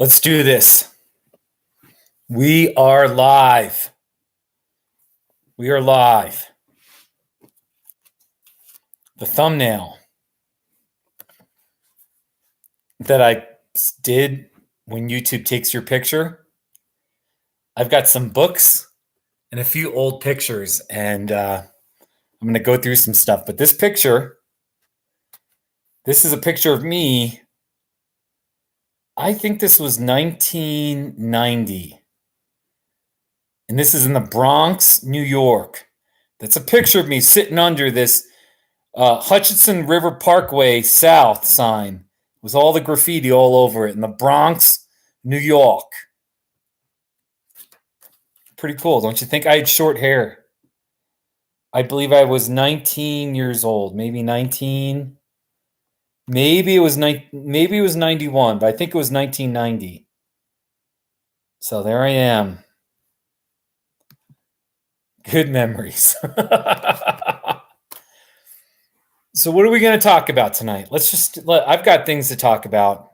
Let's do this. We are live. We are live. The thumbnail that I did when YouTube takes your picture, I've got some books and a few old pictures, and I'm going to go through some stuff. But this picture, this is a picture of me. I think this was 1990. And this is in the Bronx, New York. That's a picture of me sitting under this Hutchinson River Parkway South sign with all the graffiti all over it in the Bronx, New York. Pretty cool, don't you think? I had short hair. I believe I was 19 years old, maybe 19. Maybe it was 91, but I think it was 1990. So there I am. Good memories. So what are we going to talk about tonight? I've got things to talk about.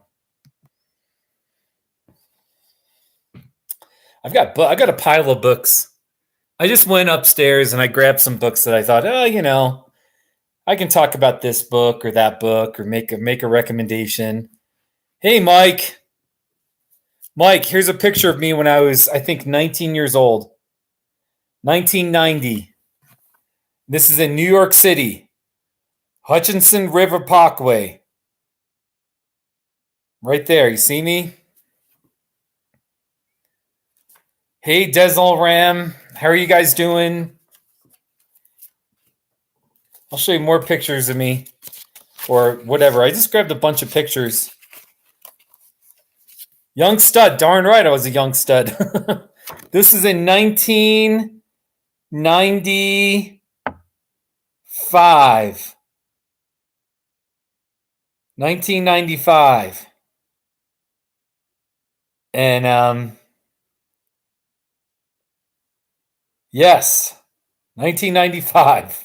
I got a pile of books. I just went upstairs and I grabbed some books that I thought, I can talk about this book or that book or make a recommendation. Hey, Mike. Mike, here's a picture of me when I was, I think, 19 years old. 1990. This is in New York City. Hutchinson River Parkway. Right there. You see me? Hey, Dezel Ram. How are you guys doing? I'll show you more pictures of me or whatever. I just grabbed a bunch of pictures. Young stud. Darn right I was a young stud. This is in 1995. 1995. And yes, 1995.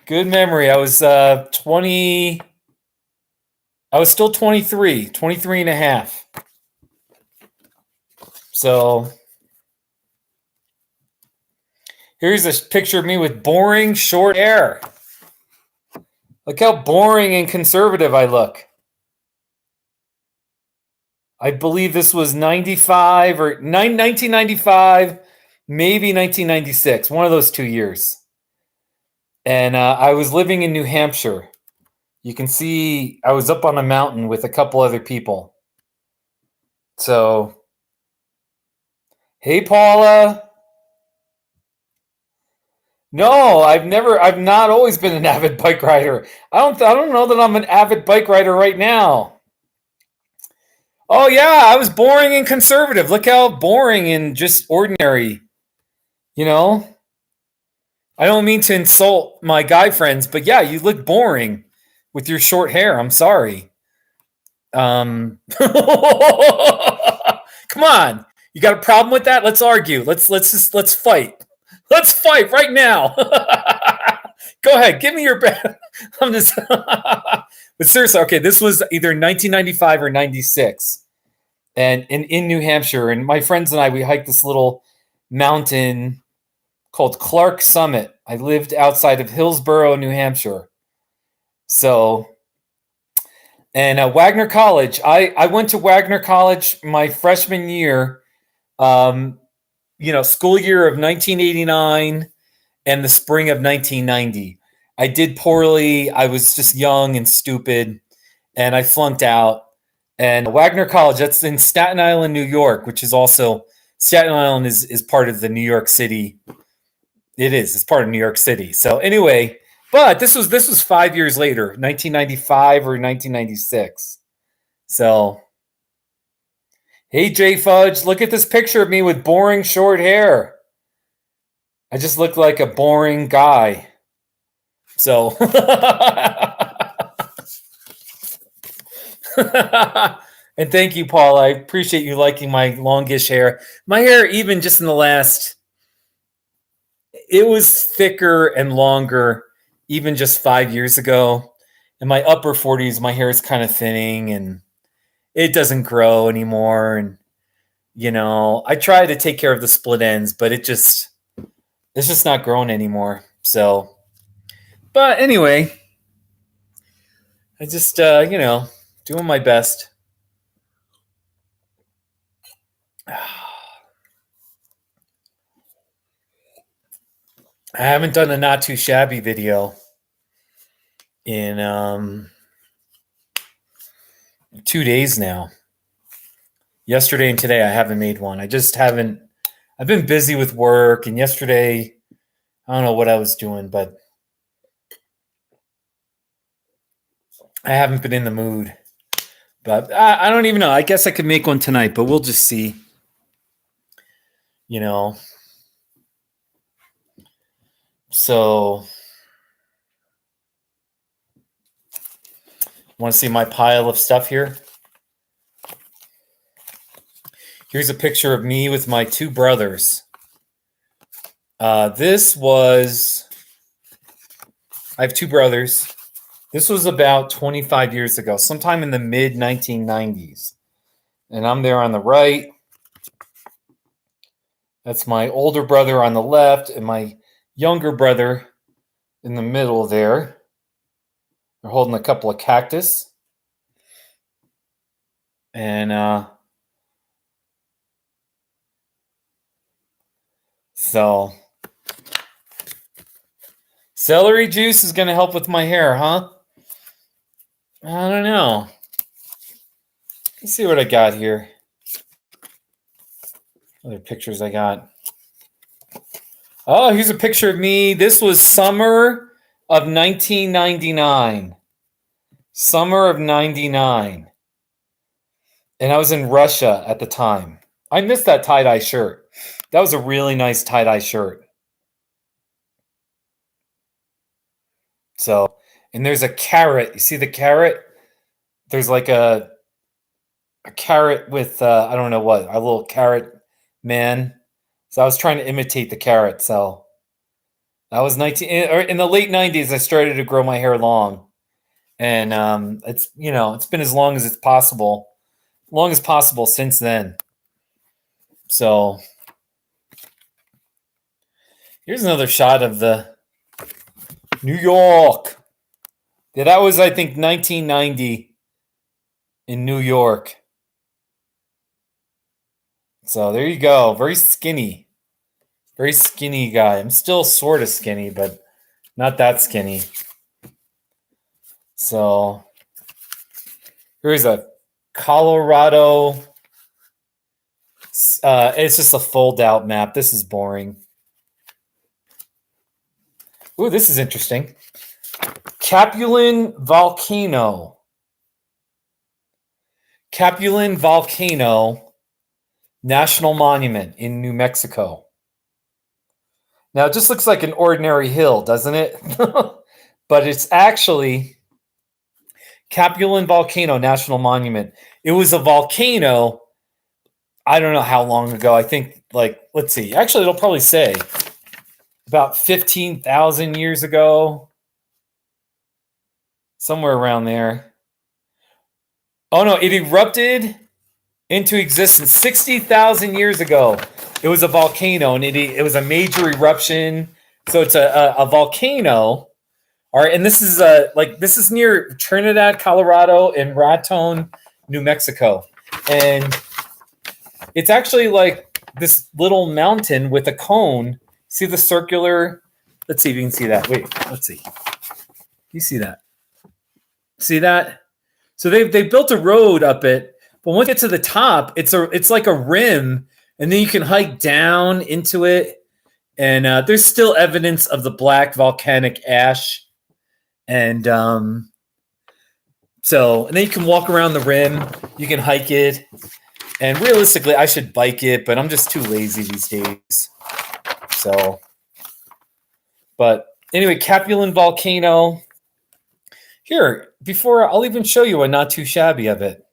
Good memory. I was 20. I was still 23 and a half. So here's a picture of me with boring short hair. Look how boring and conservative I look. I believe this was 1995, maybe 1996, one of those 2 years. And I was living in New Hampshire. You can see I was up on a mountain with a couple other people. So, hey, Paula. No, I've not always been an avid bike rider. I don't know that I'm an avid bike rider right now. Oh yeah, I was boring and conservative. Look how boring and just ordinary. You know? I don't mean to insult my guy friends, but yeah, you look boring with your short hair. I'm sorry. Come on. You got a problem with that? Let's argue. Let's fight. Let's fight right now. Go ahead. Give me your best. I'm just but seriously, okay, this was either 1995 or 96. And in New Hampshire, and my friends and I, we hiked this little mountain called Clark Summit. I lived outside of Hillsborough, New Hampshire. So, and Wagner College. I went to Wagner College my freshman year, school year of 1989 and the spring of 1990. I did poorly. I was just young and stupid, and I flunked out. And Wagner College, that's in Staten Island, New York, which is also, Staten Island is part of the New York City. It's part of New York City. So anyway, but this was 5 years later, 1995 or 1996. So, hey, Jay Fudge, look at this picture of me with boring short hair. I just look like a boring guy. So, and thank you, Paul. I appreciate you liking my longish hair. My hair, even just in the last, it was thicker and longer, even just 5 years ago. In my upper 40s, my hair is kind of thinning, and it doesn't grow anymore. And, I try to take care of the split ends, but it's just not growing anymore. So, but anyway, I just, doing my best. I haven't done a not too shabby video in 2 days now. Yesterday and today I haven't made one. I've been busy with work, and yesterday I don't know what I was doing, but I haven't been in the mood. But I don't even know. I guess I could make one tonight, but we'll just see. So, want to see my pile of stuff here? Here's a picture of me with my two brothers. I have two brothers. This was about 25 years ago, sometime in the mid 1990s. And I'm there on the right. That's my older brother on the left, and my younger brother in the middle there. They're holding a couple of cactus. And so celery juice is going to help with my hair, huh? I don't know. Let's see what I got here. Other pictures I got. Oh, here's a picture of me. This was summer of 1999. Summer of 99. And I was in Russia at the time. I missed that tie-dye shirt. That was a really nice tie-dye shirt. So, and there's a carrot. You see the carrot? There's like a carrot with, I don't know what, a little carrot man. So I was trying to imitate the carrot. So that was in the late 90s, I started to grow my hair long. And it's been as long as it's possible. Long as possible since then. So here's another shot of the New York. Yeah, that was, I think, 1990 in New York. So there you go. Very skinny. Very skinny guy. I'm still sort of skinny, but not that skinny. So here's a Colorado. It's just a fold-out map. This is boring. Ooh, this is interesting. Capulin Volcano. Capulin Volcano National Monument in New Mexico. Now, it just looks like an ordinary hill, doesn't it? But it's actually Capulin Volcano National Monument. It was a volcano, I don't know how long ago. I think, let's see. Actually, it'll probably say about 15,000 years ago. Somewhere around there. Oh, no, it erupted into existence 60,000 years ago. It was a volcano, and it was a major eruption. So it's a volcano. All right, and this is near Trinidad, Colorado, and Raton, New Mexico. And it's actually like this little mountain with a cone. See the circular? Let's see if you can see that. Wait, let's see. You see that? See that? So they built a road up it, but once you get to the top, it's like a rim, and then you can hike down into it. And there's still evidence of the black volcanic ash. And and then you can walk around the rim. You can hike it. And realistically, I should bike it, but I'm just too lazy these days. So, but anyway, Capulin Volcano. Here, before I'll even show you a not too shabby of it.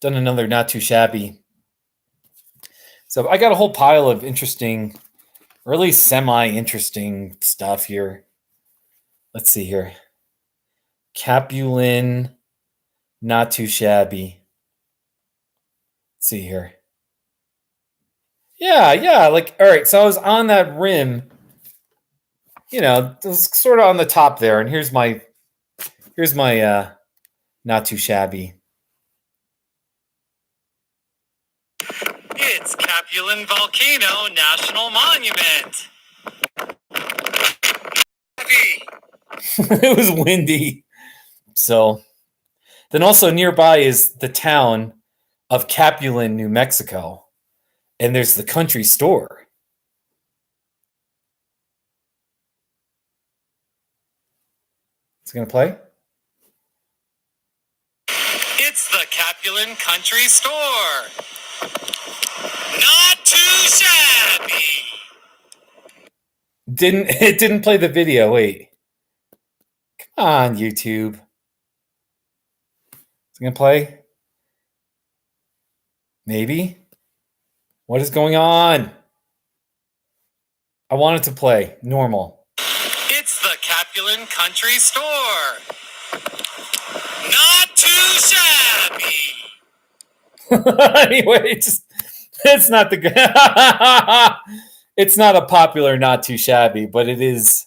Done another not too shabby. So I got a whole pile of interesting, or at least semi-interesting stuff here. Let's see here. Capulin Not too shabby. Let's see here. Yeah. Like, all right. So I was on that rim. You know, it was sort of on the top there, and here's my not too shabby. It's Capulan Volcano National Monument. It was windy. So then also nearby is the town of Capulan, New Mexico. And there's the country store. It's going to play? It's the Capulan Country Store. Not too shabby. It didn't play the video. Wait. Come on, YouTube. It's going to play? Maybe? What is going on? I want it to play. Normal. It's the Capulan Country Store. Not too shabby. Anyway, it's not the it's not a popular not too shabby, but it's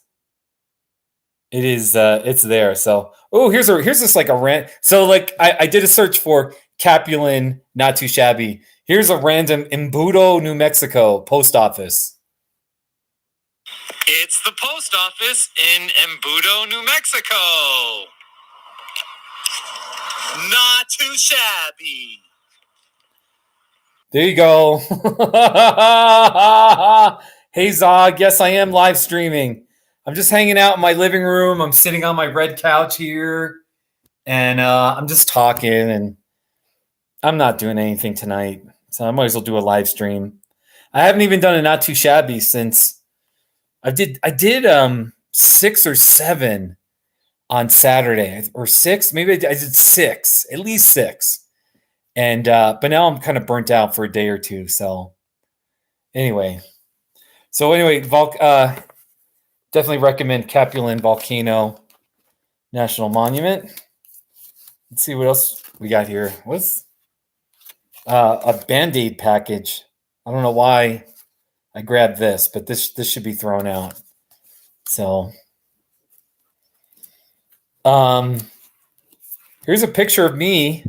there. So here's this like a rant. So like I did a search for Capulan not too shabby. Here's a random Embudo, New Mexico post office. It's the post office in Embudo, New Mexico. Not too shabby. There you go. Hey Zog, yes I am live streaming. I'm just hanging out in my living room. I'm sitting on my red couch here, and I'm just talking, and I'm not doing anything tonight, so I might as well do a live stream. I haven't even done a not too shabby since I did 6 or 7 on Saturday, or 6, maybe I did 6, at least 6, and but now I'm kind of burnt out for a day or two. So anyway, definitely recommend Capulan Volcano National Monument. Let's see what else we got here. What's a Band-Aid package? I don't know why I grabbed this, but this should be thrown out. So, here's a picture of me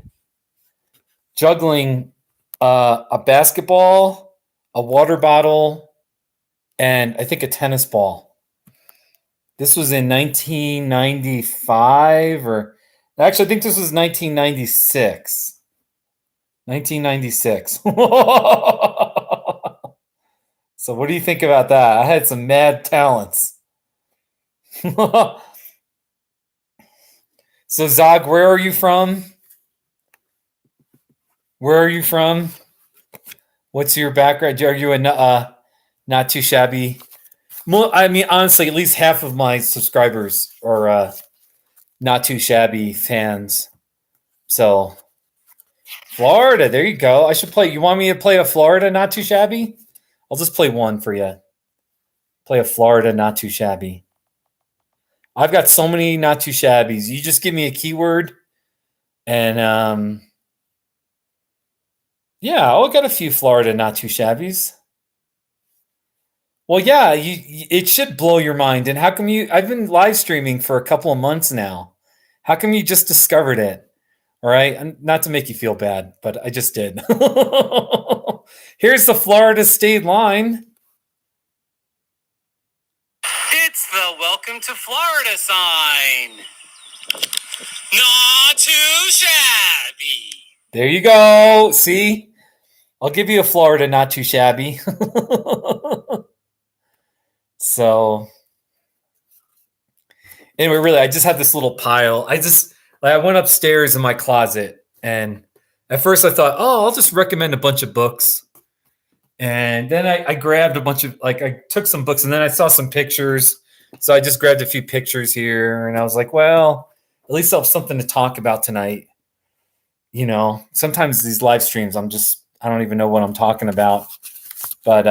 juggling a basketball, a water bottle, and I think a tennis ball. This was in 1995, or actually, I think this was 1996. 1996. So what do you think about that? I had some mad talents. So Zog, where are you from? Where are you from? What's your background? Are you a not too shabby? I mean, honestly, at least half of my subscribers are not too shabby fans. So Florida, there you go. I should play. You want me to play a Florida not too shabby? I'll just play one for you. Play a Florida not too shabby. I've got so many not too shabbies. You just give me a keyword, and yeah, I'll get a few Florida not too shabbies. Well, yeah, it should blow your mind. And how come I've been live streaming for a couple of months now. How come you just discovered it? All right, and not to make you feel bad, but I just did. Here's the Florida state line. It's the Welcome to Florida sign. Not too shabby. There you go. See? I'll give you a Florida not too shabby. So anyway, really, I just had this little pile. I went upstairs in my closet, and at first I thought, oh, I'll just recommend a bunch of books. And then I grabbed a bunch of, I took some books, and then I saw some pictures. So I just grabbed a few pictures here, and I was like, well, at least I'll have something to talk about tonight. You know, sometimes these live streams, I don't even know what I'm talking about. But,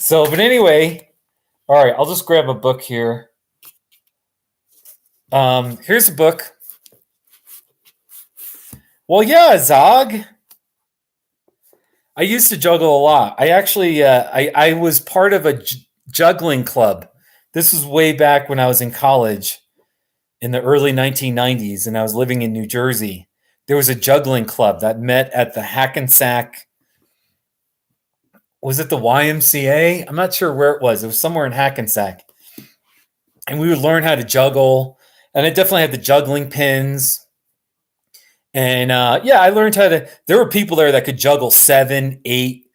but anyway, all right, I'll just grab a book here. Here's a book. Well, yeah, Zog. I used to juggle a lot. I actually, I was part of a juggling club. This was way back when I was in college in the early 1990s, and I was living in New Jersey. There was a juggling club that met at the Hackensack. Was it the YMCA? I'm not sure where it was. It was somewhere in Hackensack, and we would learn how to juggle. And it definitely had the juggling pins. And yeah, I learned how to. There were people there that could juggle 7, 8,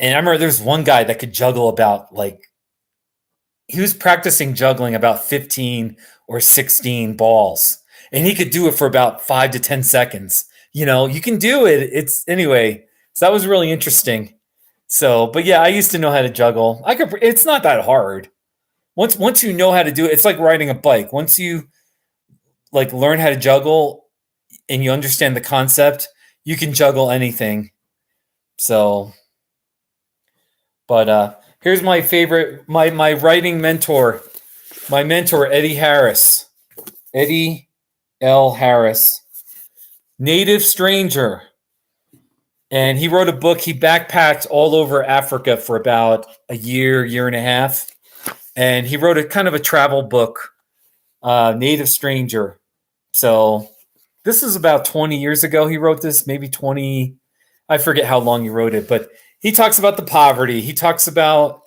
and I remember there was one guy that could juggle about like he was practicing juggling about 15 or 16 balls, and he could do it for about 5 to 10 seconds. You can do it. It's anyway. So that was really interesting. So, but yeah, I used to know how to juggle. I could. It's not that hard. Once you know how to do it, it's like riding a bike. Once you like learn how to juggle and you understand the concept, you can juggle anything. So, but here's my favorite, my writing mentor, my mentor Eddie Harris, Eddie L. Harris, Native Stranger, and he wrote a book. He backpacked all over Africa for about a year and a half, and he wrote a kind of a travel book, Native Stranger. So this is about 20 years ago. He wrote this, maybe 20. I forget how long he wrote it, but he talks about the poverty. He talks about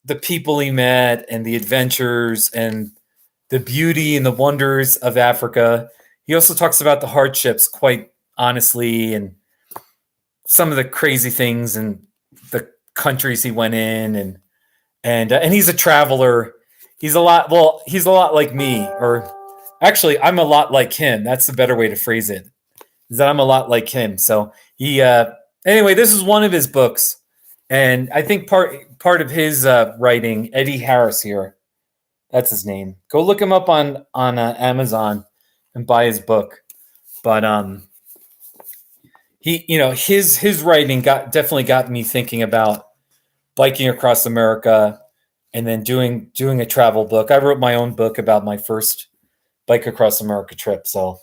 the people he met and the adventures and the beauty and the wonders of Africa. He also talks about the hardships quite honestly and some of the crazy things and the countries he went in and he's a traveler. He's a lot like me, or actually I'm a lot like him. That's the better way to phrase it. Is that I'm a lot like him. So he anyway, this is one of his books, and I think part of his writing, Eddie Harris here, that's his name. Go look him up on Amazon and buy his book. But he, his writing definitely got me thinking about biking across America, and then doing a travel book. I wrote my own book about my first bike across America trip. So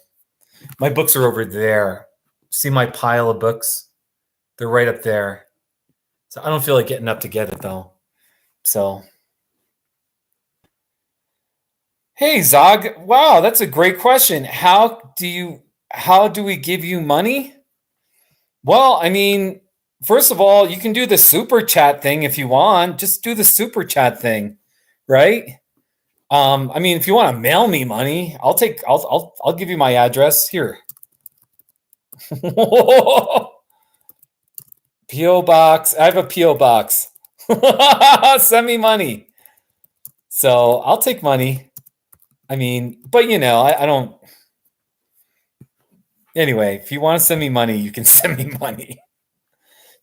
my books are over there. See my pile of books? They're right up there. So I don't feel like getting up to get it though. So, hey Zog, wow, that's a great question. How do we give you money? Well, I mean, first of all, you can do the super chat thing if you want. Just do the super chat thing, right? I mean, if you want to mail me money, I'll give you my address here. PO box. I have a PO box. Send me money. So I'll take money. I mean, but I don't. Anyway, if you want to send me money, you can send me money.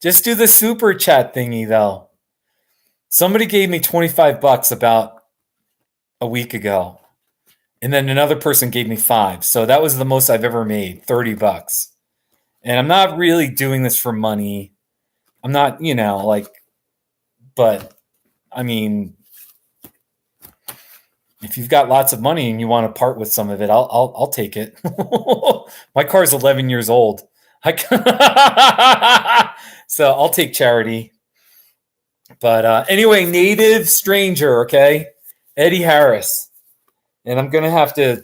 Just do the super chat thingy though. Somebody gave me $25 about a week ago. And then another person gave me $5. So that was the most I've ever made, $30. And I'm not really doing this for money. I'm not, but I mean, if you've got lots of money and you want to part with some of it, I'll take it. My car's 11 years old. So I'll take charity. But anyway, Native Stranger, okay? Eddie Harris. And I'm going to have to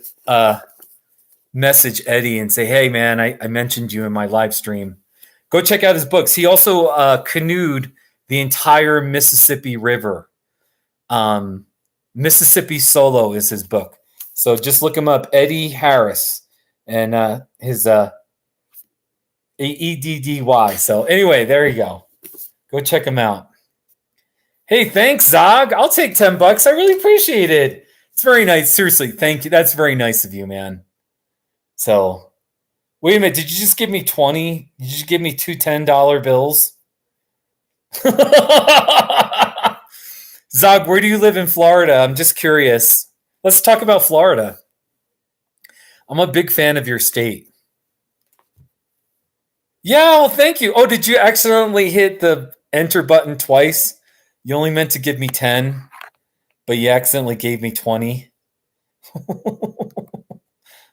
message Eddie and say, hey, man, I mentioned you in my live stream. Go check out his books. He also canoed the entire Mississippi River. Mississippi Solo is his book. So just look him up, Eddie Harris, and his EDDY. So anyway, there you go. Go check him out. Hey, thanks, Zog. I'll take $10. I really appreciate it. It's very nice. Seriously, thank you. That's very nice of you, man. So, wait a minute. Did you just give me 20? Did you just give me two $10 bills? Zog, where do you live in Florida? I'm just curious. Let's talk about Florida. I'm a big fan of your state. Yeah, well, thank you. Oh, did you accidentally hit the enter button twice? You only meant to give me 10, but you accidentally gave me 20.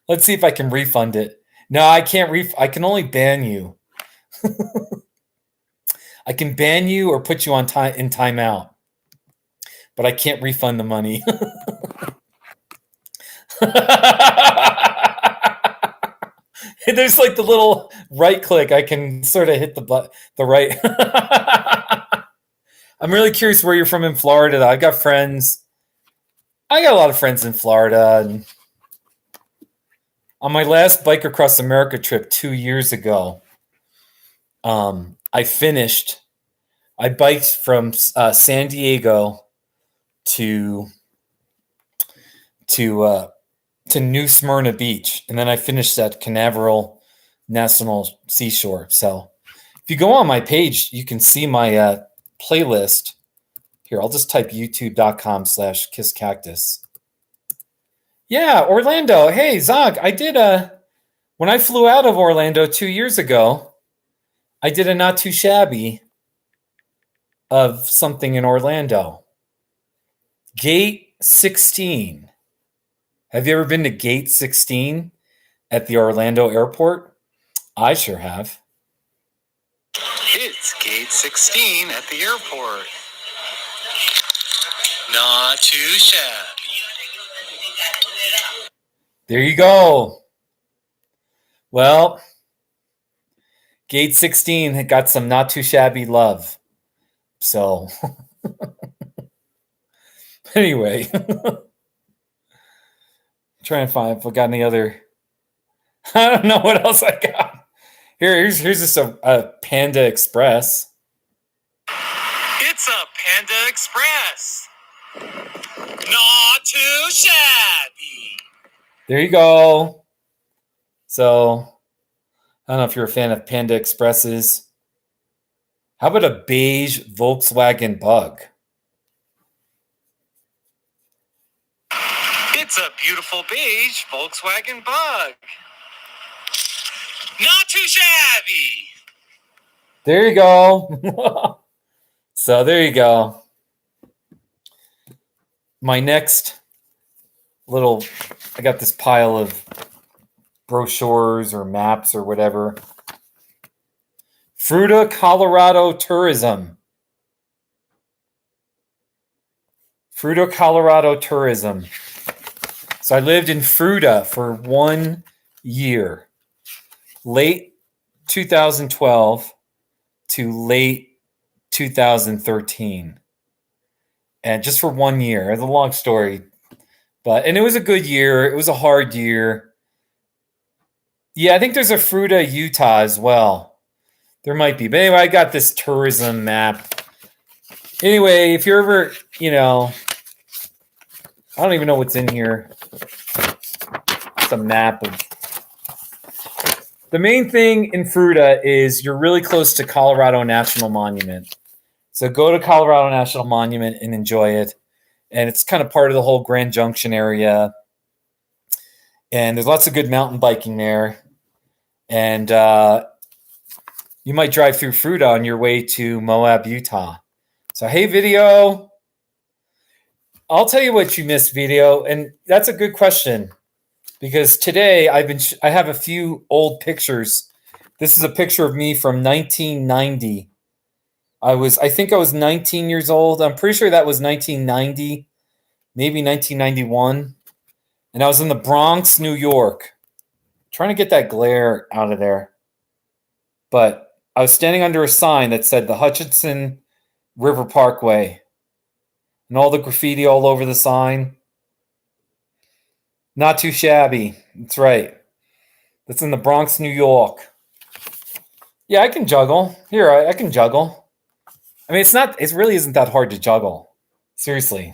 Let's see if I can refund it. No, I can't I can only ban you. I can ban you or put you on time in timeout, but I can't refund the money. There's like the little right click. I can sort of hit the right. I'm really curious where you're from in Florida. Though. I've got friends. I got a lot of friends in Florida. And on my last Bike Across America trip 2 years ago, I finished. I biked from San Diego to New Smyrna Beach, and then I finished at Canaveral National Seashore. So if you go on my page, you can see my playlist. Here, I'll just type youtube.com/kisscactus. Yeah, Orlando. Hey, Zog, I did when I flew out of Orlando 2 years ago, I did a not too shabby of something in Orlando. Gate 16. Have you ever been to Gate 16 at the Orlando airport? I sure have. It's Gate 16 at the airport. Not too shabby. There you go. Well, Gate 16 had got some not too shabby love. So, anyway, trying to find if I got any other. I don't know what else I got. Here's just a Panda Express. It's a Panda Express. Not too shabby. There you go. So, I don't know if you're a fan of Panda Expresses. How about a beige Volkswagen Bug? It's a beautiful beige Volkswagen Bug. Not too shabby. There you go. So there you go. My next little, I got this pile of brochures or maps or whatever. Fruita, Colorado tourism. Fruita, Colorado tourism. So I lived in Fruita for 1 year. Late 2012 to late 2013. And just for 1 year. It's a long story. And it was a good year. It was a hard year. Yeah, I think there's a Fruita, Utah as well. There might be. But anyway, I got this tourism map. Anyway, if you're ever, I don't even know what's in here. It's a map of. The main thing in Fruita is you're really close to Colorado National Monument. So go to Colorado National Monument and enjoy it. And it's kind of part of the whole Grand Junction area. And there's lots of good mountain biking there. And you might drive through Fruita on your way to Moab, Utah. So, hey, video. I'll tell you what you missed, video. And that's a good question. Because today I have a few old pictures. This is a picture of me from 1990. I think I was 19 years old. I'm pretty sure that was 1990, maybe 1991. And I was in the Bronx, New York, trying to get that glare out of there. But I was standing under a sign that said the Hutchinson River Parkway and all the graffiti all over the sign. Not too shabby. That's right. That's in the Bronx, New York. Yeah, I can juggle. Here, I can juggle. I mean, it really isn't that hard to juggle. Seriously.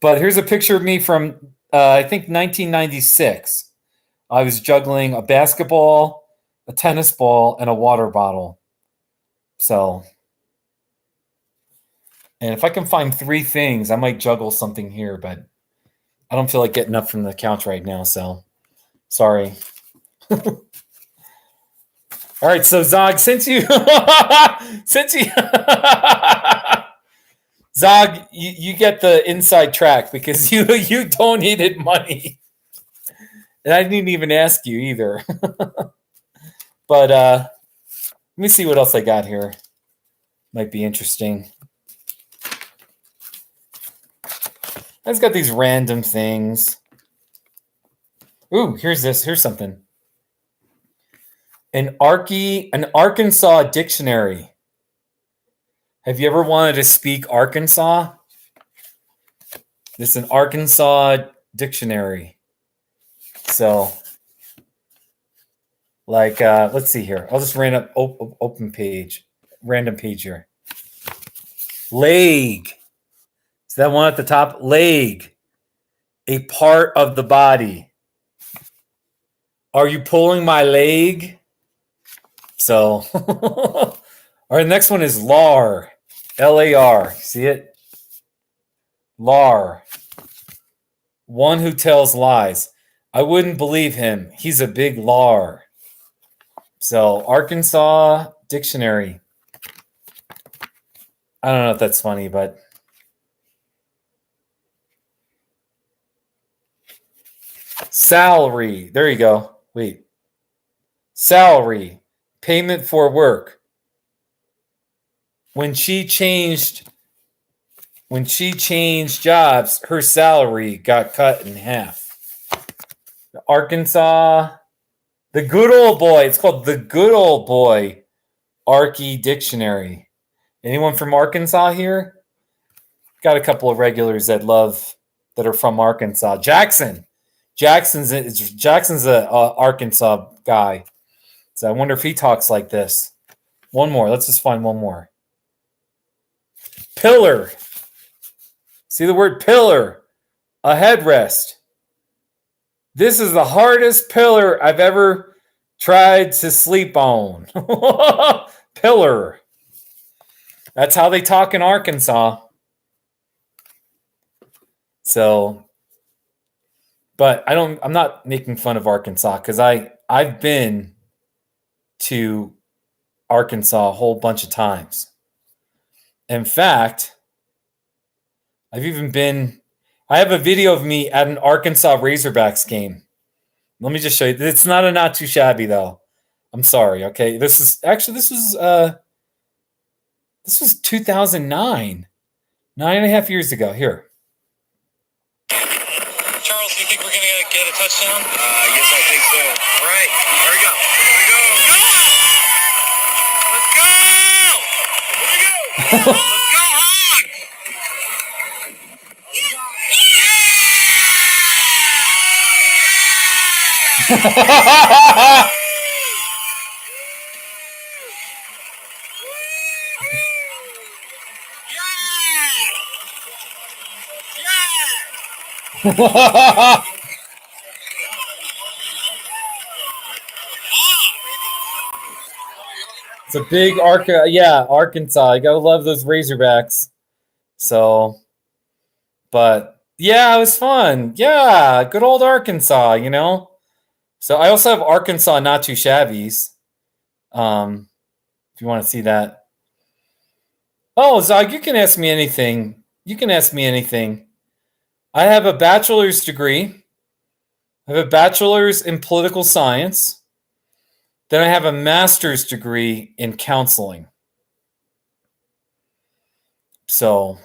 But here's a picture of me from, I think, 1996. I was juggling a basketball, a tennis ball, and a water bottle. So, and if I can find 3 things, I might juggle something here, but I don't feel like getting up from the couch right now, so sorry. All right, so Zog, since you Zog, you get the inside track because you donated money. And I didn't even ask you either. But let me see what else I got here. Might be interesting. I just got these random things. Ooh, here's this. Here's something. An Arkansas dictionary. Have you ever wanted to speak Arkansas? This is an Arkansas dictionary. So, like, let's see here. I'll just open page, random page here. Leg. Is that one at the top? Leg. A part of the body. Are you pulling my leg? So, all right, the next one is lar. Lar. See it? Lar. One who tells lies. I wouldn't believe him. He's a big lar. So, Arkansas dictionary. I don't know if that's funny, but salary. There you go. Wait. Salary. Payment for work. When she changed jobs, her salary got cut in half. Arkansas, the good old boy. It's called the good old boy Archie Dictionary. Anyone from Arkansas here? Got a couple of regulars that are from Arkansas. Jackson's a Arkansas guy. So I wonder if he talks like this. One more. Let's just find one more. Pillar. See the word pillar. A headrest. This is the hardest pillar I've ever tried to sleep on. Pillar. That's how they talk in Arkansas. So, but I'm not making fun of Arkansas because I've been to Arkansas a whole bunch of times. In fact, I have a video of me at an Arkansas Razorbacks game. Let me just show you. It's not too shabby though. I'm sorry. Okay. This was 2009, 9.5 years ago. Here. Charles, do you think we're going to get a touchdown? Yes, I think so. All right. Here we go. Let's go! Let's go! Let's go hard! It's a big Arkansas. You gotta love those Razorbacks. So, but yeah, it was fun. Yeah, good old Arkansas, you know. So I also have Arkansas Not Too Shabbies. If you want to see that. Oh, Zog, you can ask me anything. I have a bachelor's degree. I have a bachelor's in political science. Then I have a master's degree in counseling. So,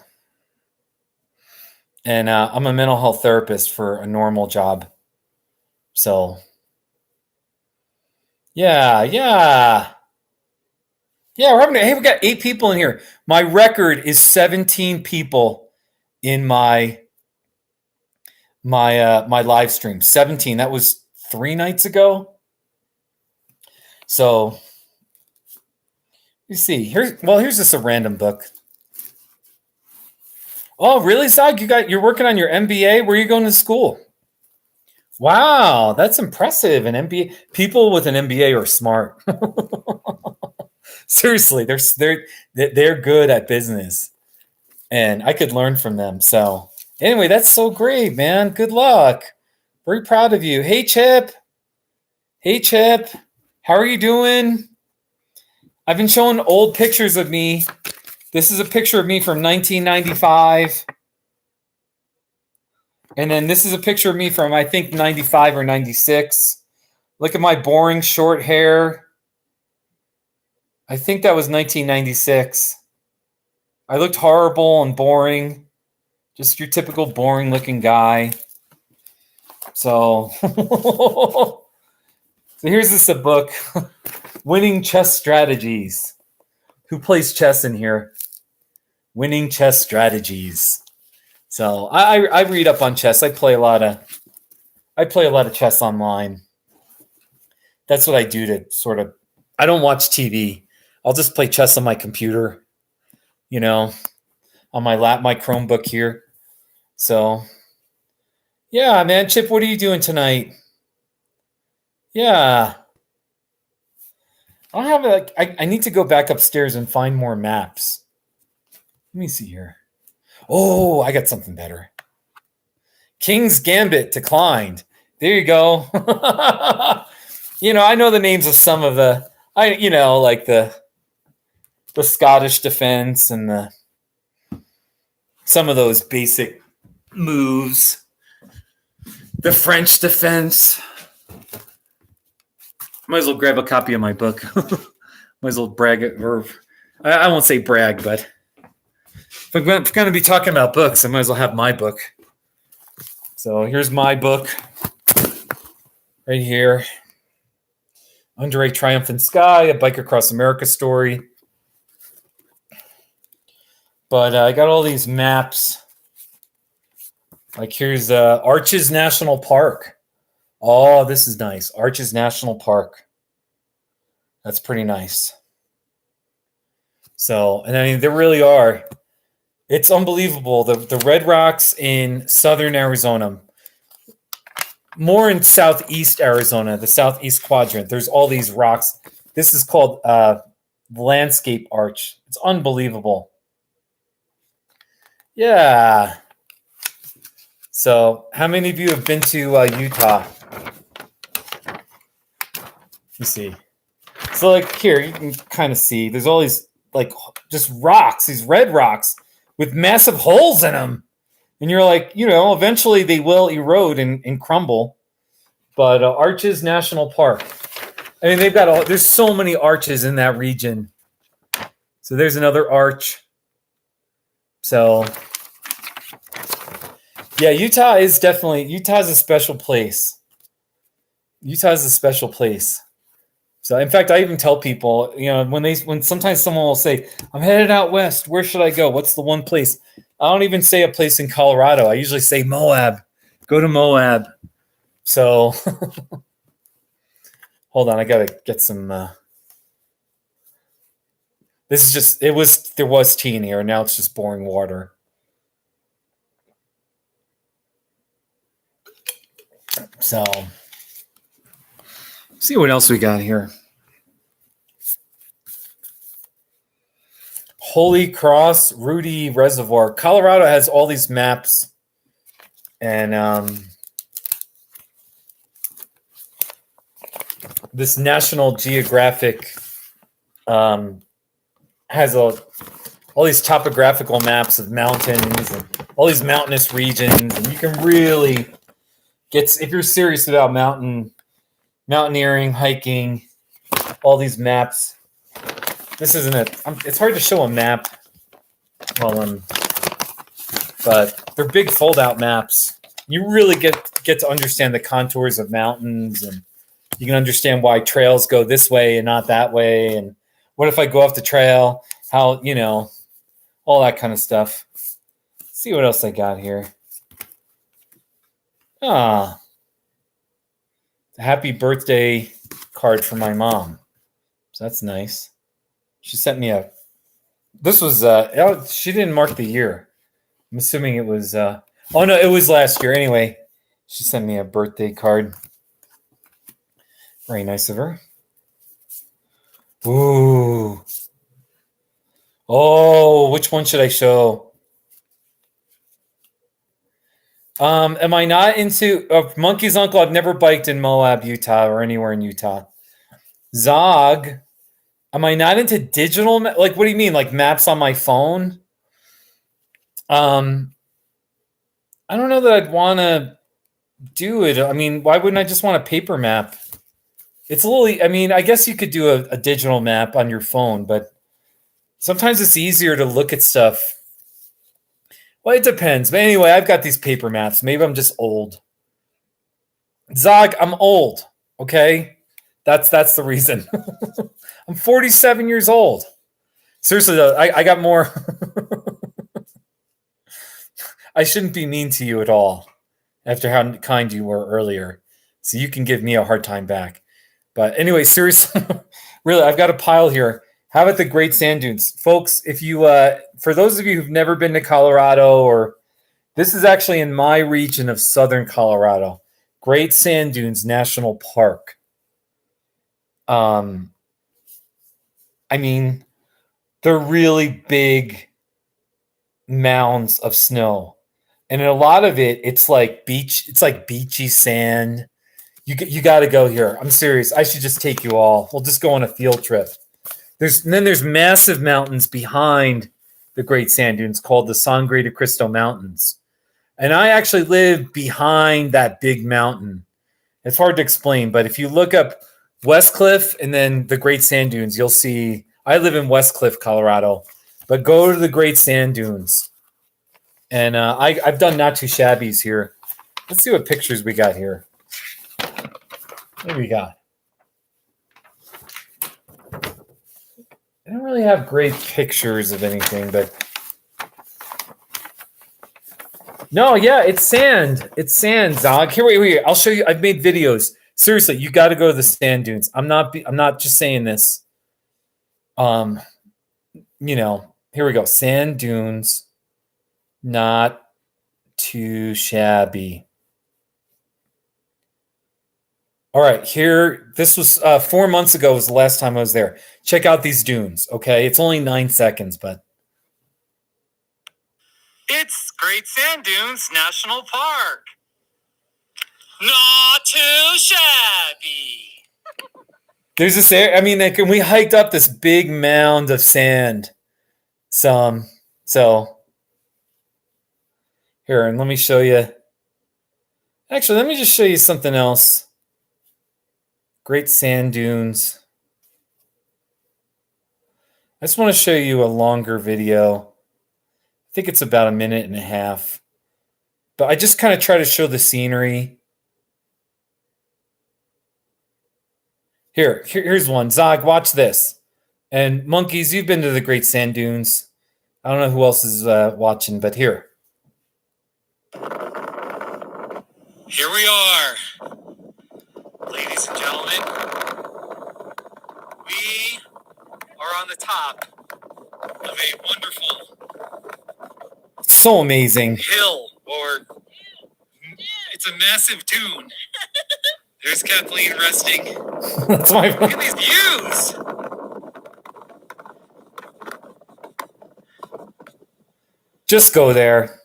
and I'm a mental health therapist for a normal job. So, yeah. We got 8 people in here. My record is 17 people in my live stream. 17. That was 3 nights ago. So you see, here's just a random book. Oh, really, Zog? You're working on your MBA? Where are you going to school? Wow, that's impressive. An MBA. People with an MBA are smart. Seriously, they're good at business, and I could learn from them. So anyway, that's so great, man. Good luck. Very proud of you. Hey, Chip. How are you doing? I've been showing old pictures of me. This is a picture of me from 1995. And then this is a picture of me from, I think, 95 or 96. Look at my boring short hair. I think that was 1996. I looked horrible and boring. Just your typical boring looking guy. So, so here's this a book. Winning Chess Strategies. Who plays chess in here? Winning Chess Strategies. So I read up on chess. I play a lot of chess online. That's what I do to sort of. I don't watch TV. I'll just play chess on my computer. On my Chromebook here. So, yeah, man, Chip, what are you doing tonight? Yeah, I don't have I need to go back upstairs and find more maps. Let me see here. Oh, I got something better. King's Gambit declined. There you go. I know the names of some of like the Scottish defense and some of those basic moves. The French defense. Might as well grab a copy of my book. Might as well brag it, or I won't say brag, but if I'm going to be talking about books, I might as well have my book. So here's my book right here. Under a Triumphant Sky, a Bike Across America story. But I got all these maps. Like here's Arches National Park. Oh, this is nice. Arches National Park. That's pretty nice. So, and I mean, there really are. It's unbelievable. The red rocks in southern Arizona, more in southeast Arizona, the southeast quadrant. There's all these rocks. This is called Landscape Arch. It's unbelievable. Yeah. So, how many of you have been to Utah? Let me see. So, like here, you can kind of see. There's all these like just rocks, these red rocks with massive holes in them, and you're like, eventually they will erode and crumble. But Arches National Park. I mean, there's so many arches in that region. So there's another arch. So. Yeah, Utah's a special place. Utah is a special place. So, in fact, I even tell people, when sometimes someone will say, "I'm headed out west. Where should I go? What's the one place?" I don't even say a place in Colorado. I usually say Moab. Go to Moab. So, hold on, I gotta get some. This is just there was tea in here. Now it's just boring water. So, see what else we got here. Holy Cross Rudy Reservoir. Colorado has all these maps, and this National Geographic has all these topographical maps of mountains and all these mountainous regions, and you can really if you're serious about mountaineering, hiking, all these maps. This isn't it. It's hard to show a map but they're big fold-out maps. You really get to understand the contours of mountains, and you can understand why trails go this way and not that way, and what if I go off the trail? How, all that kind of stuff. Let's see what else I got here. A happy birthday card for my mom. So that's nice. She sent me this was, she didn't mark the year. I'm assuming it was, it was last year. Anyway, she sent me a birthday card. Very nice of her. Ooh. Oh, which one should I show? Am I not into Monkey's Uncle? I've never biked in Moab, Utah, or anywhere in Utah. Zog. Am I not into digital? Like, what do you mean? Like maps on my phone? I I don't know that I'd want to do it. I mean, why wouldn't I just want a paper map? It's a little, I mean, I guess you could do a digital map on your phone, but sometimes it's easier to look at stuff. Well, it depends. But anyway, I've got these paper maps. Maybe I'm just old. Zog, I'm old. Okay? That's the reason. I'm 47 years old. Seriously, though, I got more. I shouldn't be mean to you at all after how kind you were earlier. So you can give me a hard time back. But anyway, seriously, really, I've got a pile here. How about the Great Sand Dunes? Folks, if you, for those of you who've never been to Colorado, or this is actually in my region of southern Colorado, Great Sand Dunes National Park. I mean, they're really big mounds of snow. And in a lot of it, it's like beachy sand. You got to go here. I'm serious. I should just take you all. We'll just go on a field trip. There's massive mountains behind the Great Sand Dunes called the Sangre de Cristo Mountains. And I actually live behind that big mountain. It's hard to explain, but if you look up Westcliff and then the Great Sand Dunes, you'll see I live in Westcliff, Colorado, but go to the Great Sand Dunes. And I've done not too shabbies here. Let's see what pictures we got here. What do we got? I don't really have great pictures of anything, but no, yeah, it's sand. It's sand, Zog. Here, wait. I'll show you. I've made videos. Seriously, you got to go to the sand dunes. I'm not just saying this. Here we go. Sand dunes, not too shabby. All right, here. This was 4 months ago. Was the last time I was there. Check out these dunes. Okay, it's only 9 seconds, but It's Great Sand Dunes National Park. Not too shabby. there's this area. I mean, we hiked up this big mound of sand. So here, and let me show you. Actually, let me just show you something else. Great Sand Dunes. I just want to show you a longer video. I think it's about 1.5 minutes. But I just kind of try to show the scenery. Here's one. Zog, watch this. And Monkeys, you've been to the Great Sand Dunes. I don't know who else is watching, but here. Here we are, ladies and gentlemen. We are on the top of a wonderful So amazing. hill, or it's a massive dune. There's Kathleen resting. That's my Look at these views. Just go there.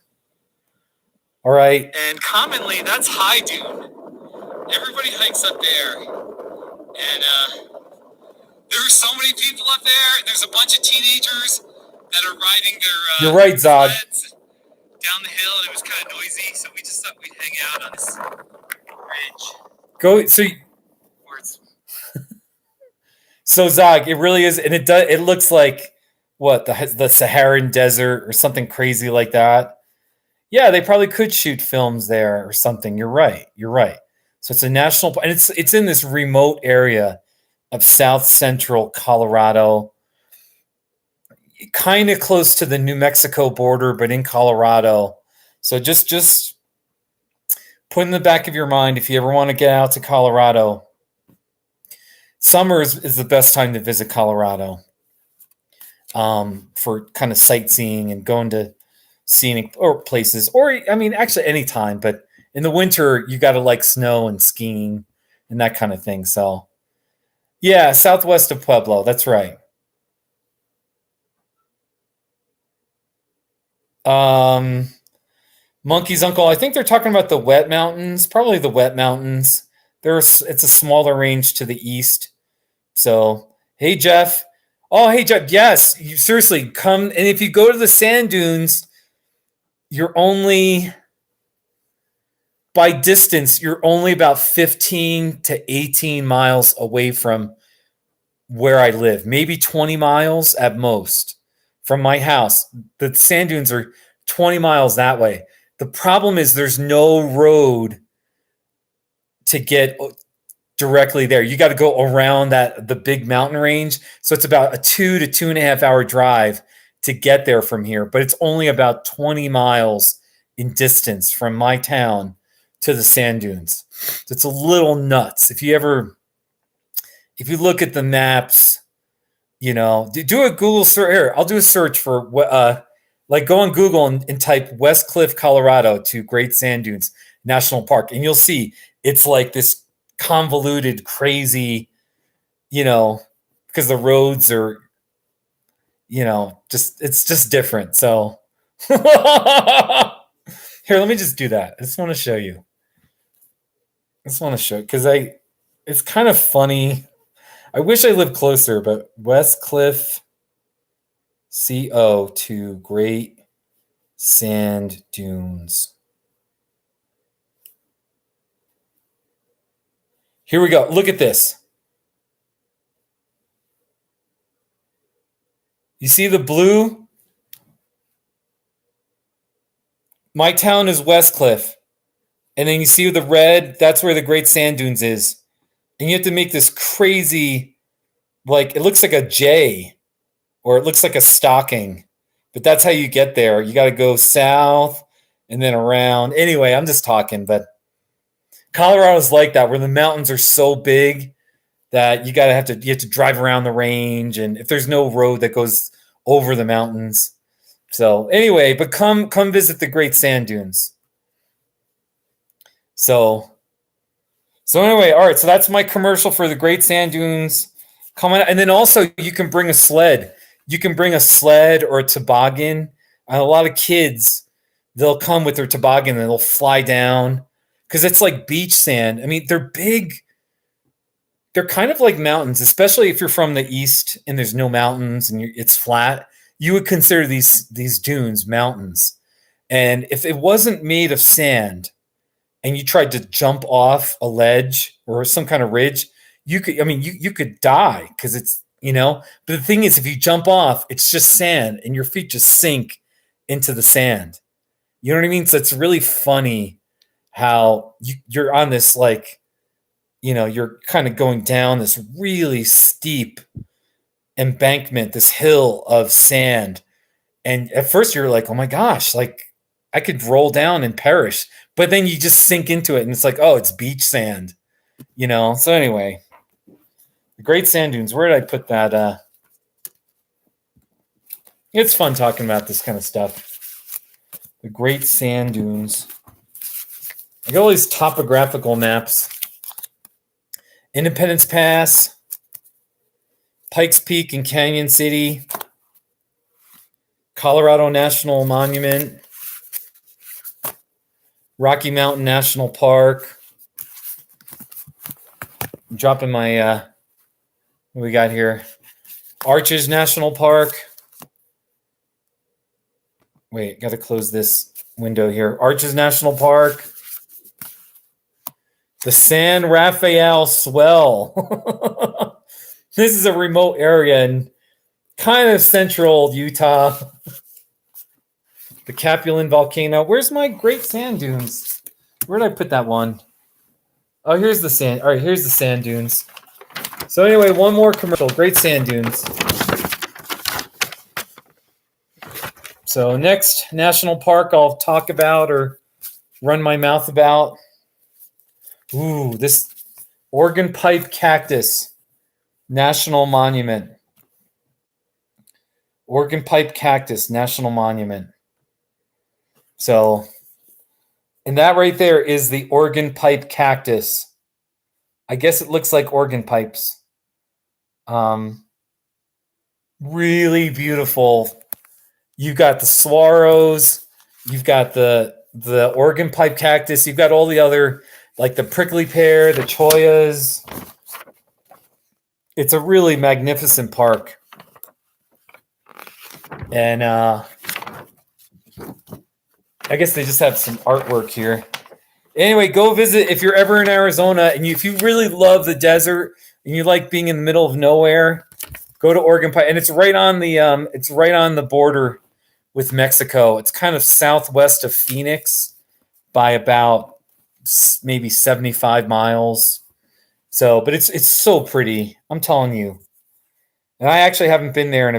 All right. And commonly, that's high dune. Everybody hikes up there. And there are so many people up there. There's a bunch of teenagers that are riding their You're right, Zog. sleds down the hill, and it was kind of noisy, so we just thought we'd hang out on this ridge. Go Where it's so Zog, it really is, and it looks like what the Saharan desert or something crazy like that. Yeah, they probably could shoot films there or something. You're right. So it's a national, and it's in this remote area of south central Colorado, kind of close to the New Mexico border, but in Colorado. So just put in the back of your mind, if you ever want to get out to Colorado, summer is the best time to visit Colorado for kind of sightseeing and going to scenic or places, or I mean, actually any time, but in the winter, you got to like snow and skiing and that kind of thing. So yeah, southwest of Pueblo. That's right. Monkey's uncle. I think they're talking about the Wet Mountains, probably the Wet Mountains. It's a smaller range to the east. So, hey, Jeff. Oh, hey, Jeff. Yes, you seriously come. And if you go to the sand dunes, you're only by distance, you're only about 15 to 18 miles away from where I live, maybe 20 miles at most from my house. The sand dunes are 20 miles that way. The problem is there's no road to get directly there. You got to go around the big mountain range. So it's about a 2 to 2.5 hour drive to get there from here, but it's only about 20 miles in distance from my town to the sand dunes. So it's a little nuts. If you look at the maps, do a Google search. Here, I'll do a search for like go on Google and type West Cliff, Colorado to Great Sand Dunes National Park, and you'll see it's like this convoluted, crazy, because the roads are, it's just different. So here, let me just do that. I just want to show you. Because it's kind of funny. I wish I lived closer, but West Cliff CO to Great Sand Dunes. Here we go. Look at this. You see the blue? My town is West Cliff. And then you see the red, that's where the Great Sand Dunes is. And you have to make this crazy, like, it looks like a J, or it looks like a stocking. But that's how you get there. You got to go south and then around. Anyway, I'm just talking, but Colorado's like that, where the mountains are so big that you have to drive around the range, and if there's no road that goes over the mountains. So anyway, but come visit the Great Sand Dunes. So anyway, all right. So that's my commercial for the Great Sand Dunes. And then also you can bring a sled. You can bring a sled or a toboggan. And a lot of kids, they'll come with their toboggan and they'll fly down because it's like beach sand. I mean, they're big. They're kind of like mountains, especially if you're from the east and there's no mountains and it's flat. You would consider these dunes mountains. And if it wasn't made of sand, and you tried to jump off a ledge or some kind of ridge, you could die because it's, but the thing is, if you jump off, it's just sand and your feet just sink into the sand. You know what I mean? So it's really funny how you're on this, like, you're kind of going down this really steep embankment, this hill of sand. And at first you're like, oh my gosh, like I could roll down and perish. But then you just sink into it and it's like, oh, it's beach sand, So anyway, the Great Sand Dunes, where did I put that? It's fun talking about this kind of stuff. The Great Sand Dunes. I got all these topographical maps. Independence Pass, Pikes Peak in Canyon City, Colorado National Monument, Rocky Mountain National Park. I'm dropping my, what we got here? Arches National Park. Wait, got to close this window here. Arches National Park. The San Rafael Swell. This is a remote area in kind of central Utah. The Capulin Volcano. Where's my Great Sand Dunes? Where did I put that one? Oh, here's the sand. All right, here's the sand dunes. So anyway, one more commercial. Great Sand Dunes. So next national park I'll talk about or run my mouth about. Ooh, this Organ Pipe Cactus National Monument. Organ Pipe Cactus National Monument. So, and that right there is the Organ Pipe Cactus. I guess it looks like organ pipes. Really beautiful. You've got the saguaros. You've got the Organ Pipe Cactus. You've got all the other, like the prickly pear, the choyas. It's a really magnificent park. And I guess they just have some artwork here. Anyway, go visit if you're ever in Arizona and if you really love the desert and you like being in the middle of nowhere. Go to Oregon Pike, and it's right on the border with Mexico. It's kind of southwest of Phoenix by about maybe 75 miles. So, but it's so pretty. I'm telling you. And I actually haven't been there in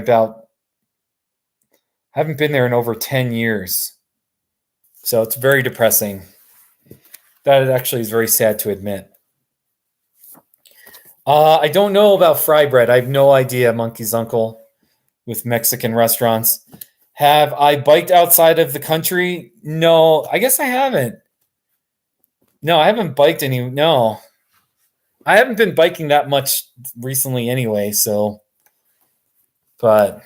over 10 years. So it's very depressing. That actually is very sad to admit. I don't know about fry bread. I have no idea, Monkey's uncle, with Mexican restaurants. Have I biked outside of the country? No, I guess I haven't. No, I haven't biked any. No, I haven't been biking that much recently anyway. So, but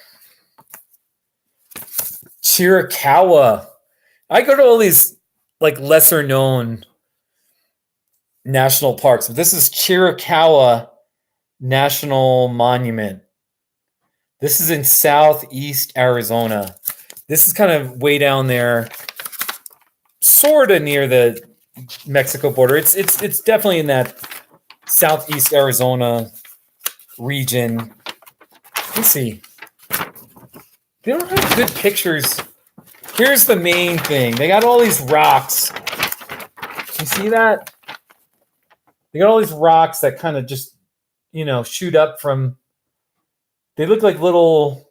Chiricahua. I go to all these like lesser known national parks, but this is Chiricahua National Monument. This is in southeast Arizona. This is kind of way down there, sort of near the Mexico border. It's definitely in that southeast Arizona region. Let's see. They don't have good pictures. Here's the main thing. They got all these rocks. You see that? They got all these rocks that kind of just, shoot up from. They look like little.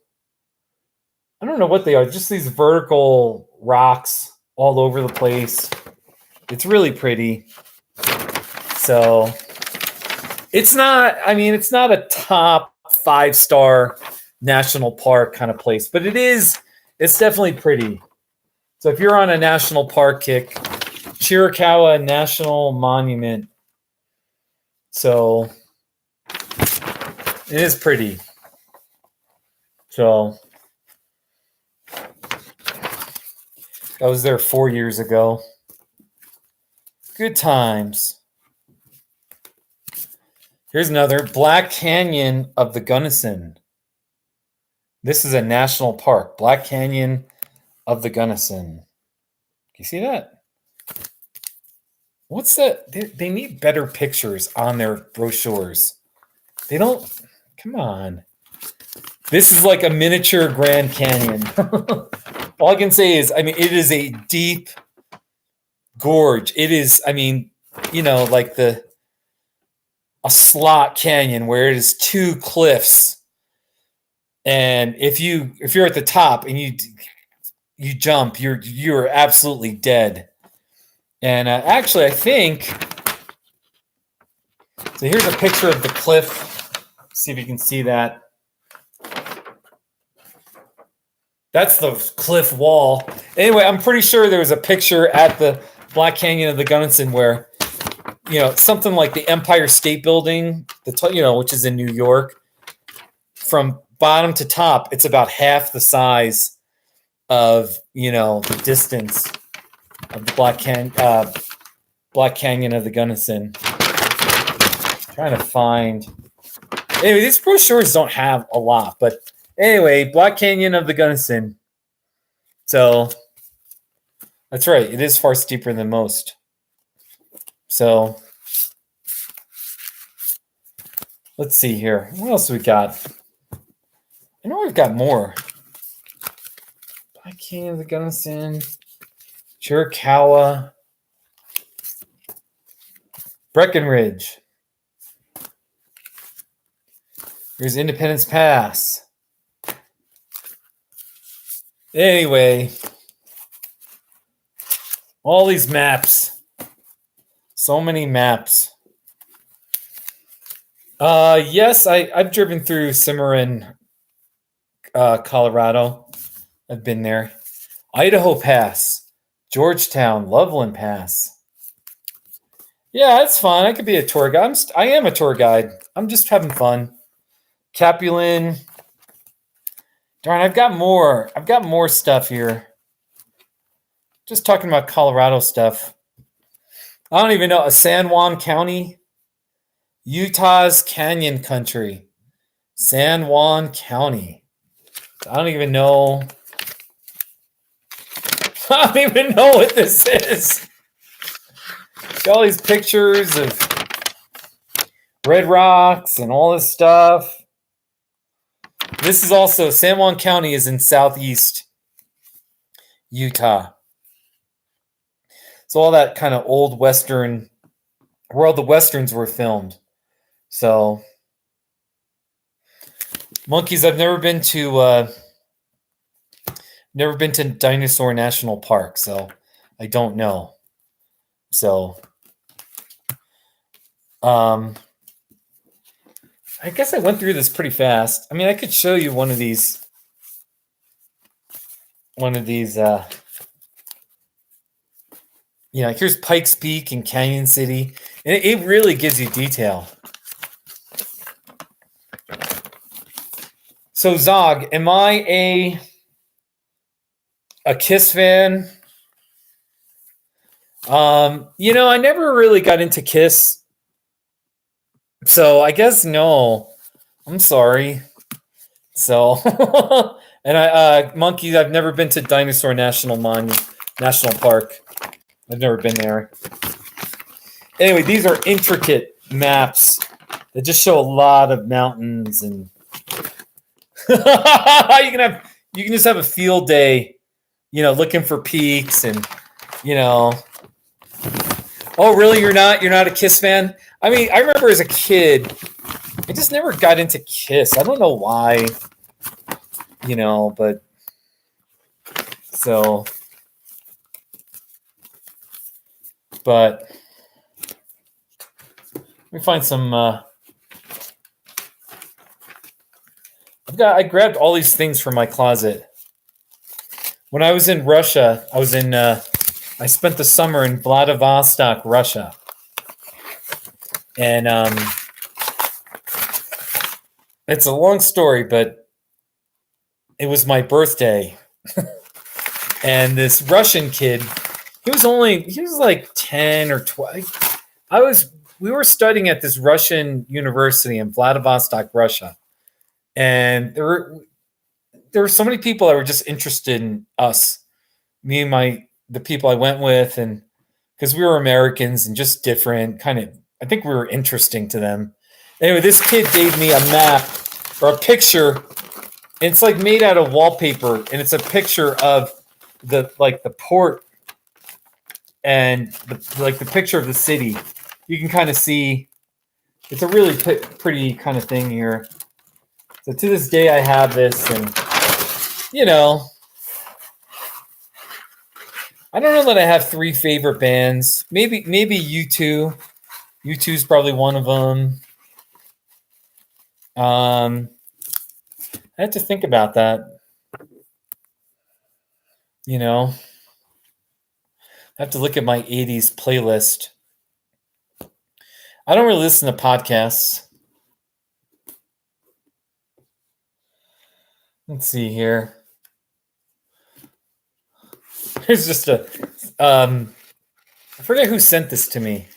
I don't know what they are. Just these vertical rocks all over the place. It's really pretty. So it's not. I mean, it's not a top 5-star national park kind of place, but it is. It's definitely pretty. So if you're on a national park kick, Chiricahua National Monument. So it is pretty. So I was there 4 years ago. Good times. Here's another Black Canyon of the Gunnison. This is a national park. Black Canyon of the Gunnison. You see that? What's that? They need better pictures on their brochures. They don't. Come on. This is like a miniature Grand Canyon. All I can say is, it is a deep gorge. It is, like a slot canyon where it is 2 cliffs. And if you're at the top and you jump, you're absolutely dead. And actually, I think so. Here's a picture of the cliff. See if you can see that. That's the cliff wall. Anyway, I'm pretty sure there was a picture at the Black Canyon of the Gunnison where, something like the Empire State Building, which is in New York, from bottom to top, it's about half the size of, the distance of the Black Canyon of the Gunnison. Trying to find. Anyway, these brochures don't have a lot, but anyway, Black Canyon of the Gunnison. So that's right. It is far steeper than most. So let's see here. What else we got? I know we've got more. Black Canyon of the Gunnison. Chiricahua. Breckenridge. Here's Independence Pass. Anyway, all these maps. So many maps. Yes, I've driven through Cimarron, Colorado. I've been there. Idaho Pass. Georgetown, Loveland Pass. Yeah, it's fun. I could be a tour guide. I am a tour guide. I'm just having fun. Capulin. Darn, I've got more. I've got more stuff here. Just talking about Colorado stuff. I don't even know. San Juan County. Utah's Canyon Country. San Juan County. I don't even know. I don't even know what this is. Got all these pictures of red rocks and all this stuff. This is also, San Juan County is in southeast Utah. So all that kind of old Western, where all the Westerns were filmed. So, monkeys, I've never been to Dinosaur National Park, so I don't know. So, I guess I went through this pretty fast. I mean, I could show you one of these, like here's Pikes Peak and Canyon City. And it really gives you detail. So Zog, am I a Kiss fan? I never really got into Kiss. So I guess no. I'm sorry. So and monkeys, I've never been to Dinosaur National Park. I've never been there. Anyway, these are intricate maps that just show a lot of mountains, and you can just have a field day, looking for peaks, and Oh, really? You're not a Kiss fan? I mean, I remember as a kid, I just never got into Kiss. I don't know why, but so, but let me find some. I grabbed all these things from my closet. When I was in Russia, I spent the summer in Vladivostok, Russia. And it's a long story, but it was my birthday. And this Russian kid, he was like 10 or 12. We were studying at this Russian university in Vladivostok, Russia. And there were so many people that were just interested in us, me and the people I went with, and because we were Americans and just different, kind of, I think we were interesting to them. Anyway, this kid gave me a map or a picture, and it's like made out of wallpaper, and it's a picture of the port and the picture of the city. You can kind of see it's a really pretty kind of thing here. So to this day, I have this, and I don't know that I have 3 favorite bands. Maybe U2. U2 is probably one of them. I have to think about that. I have to look at my 80s playlist. I don't really listen to podcasts. Let's see here. There's just I forget who sent this to me.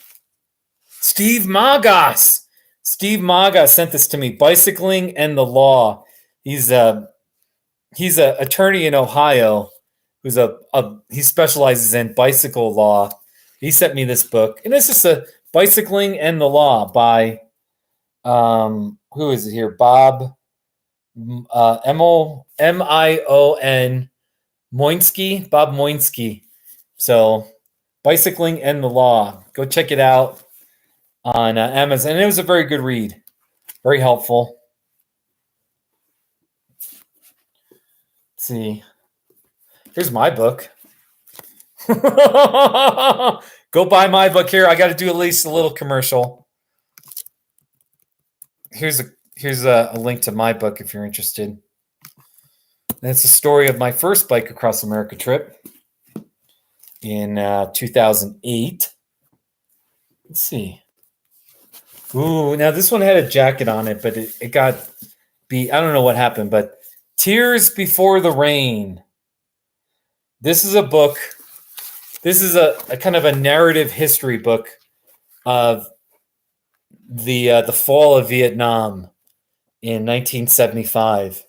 Steve Magas. Steve Magas sent this to me. Bicycling and the Law. He's a attorney in Ohio who's he specializes in bicycle law. He sent me this book, and it's just a Bicycling and the Law by who is it here? Bob Mion Moinsky, Bob Moinsky. So, Bicycling and the Law. Go check it out on Amazon. And it was a very good read. Very helpful. Let's see. Here's my book. Go buy my book here. I got to do at least a little commercial. Here's a link to my book if you're interested. And it's a story of my first Bike Across America trip in 2008. Let's see. Ooh, now this one had a jacket on it, but it got beat. I don't know what happened, but Tears Before the Rain. This is a book. This is a kind of a narrative history book of the fall of Vietnam in 1975.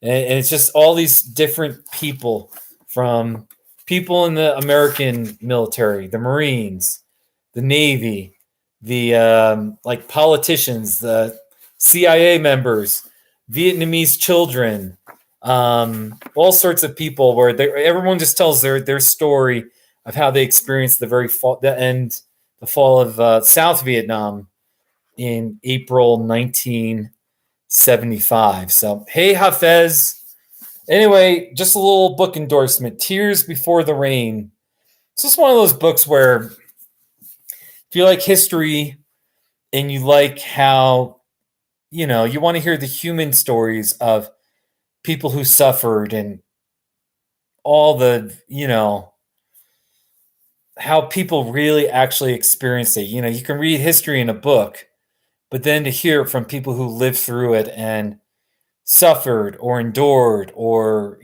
And it's just all these different people, from people in the American military, the Marines, the Navy, the like politicians, the CIA members, Vietnamese children, all sorts of people where everyone just tells their story of how they experienced the fall of South Vietnam in April 1975. So, hey, Hafez. Anyway, just a little book endorsement, Tears Before the Rain. It's just one of those books where if you like history and you like how, you want to hear the human stories of people who suffered and all the, how people really actually experienced it. You can read history in a book, but then to hear it from people who lived through it and suffered or endured or,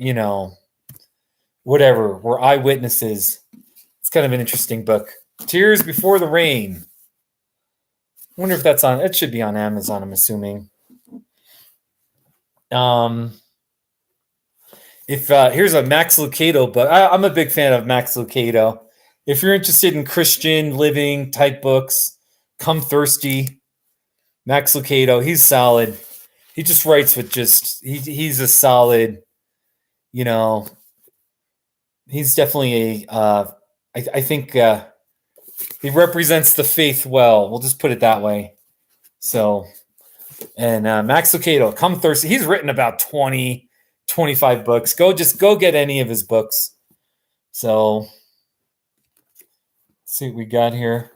whatever, were eyewitnesses. It's kind of an interesting book. Tears Before the Rain. I wonder if that's on, it should be on Amazon, I'm assuming. Here's a Max Lucado book. I'm a big fan of Max Lucado. If you're interested in Christian living type books, Come Thirsty, Max Lucado, he's solid. He just writes with he's a solid, he's definitely I think he represents the faith well. We'll just put it that way. So, and Max Lucado, Come Thirsty. He's written about 20, 25 books. Go get any of his books. So, let's see what we got here.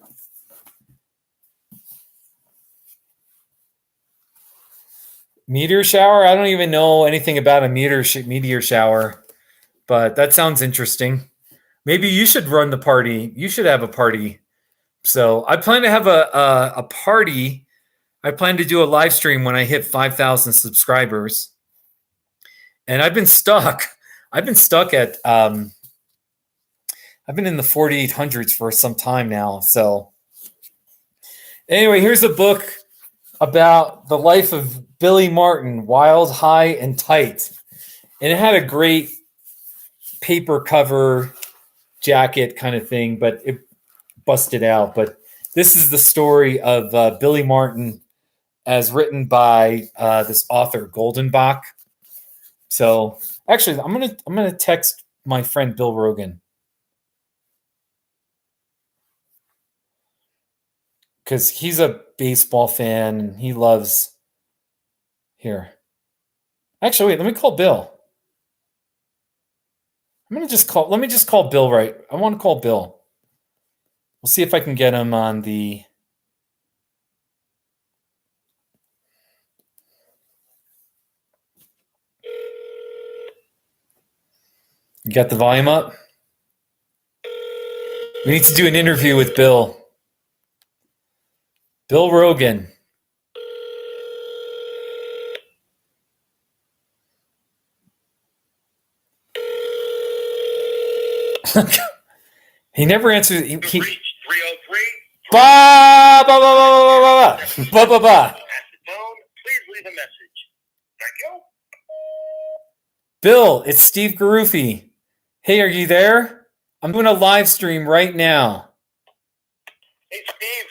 Meteor shower? I don't even know anything about a meteor shower, but that sounds interesting. Maybe you should run the party. You should have a party. So I plan to have a party. I plan to do a live stream when I hit 5,000 subscribers. And I've been stuck. I've been in the 4,800s for some time now. So anyway, here's a book about the life of Billy Martin, Wild, High, and Tight. And it had a great paper cover jacket kind of thing, but it busted out. But this is the story of Billy Martin as written by this author, Goldenbach. So actually, I'm gonna text my friend Bill Rogan, because he's a baseball fan and he loves. Here. Actually, wait, let me call Bill. Let me just call Bill, right? I want to call Bill. We'll see if I can get him on the. You got the volume up? We need to do an interview with Bill. Bill Rogan. He never answers. He, 303. ba ba ba ba ba ba ba ba. Please leave a message. Thank you. Bill, it's Steve Garufi. Hey, are you there? I'm doing a live stream right now. Hey, Steve.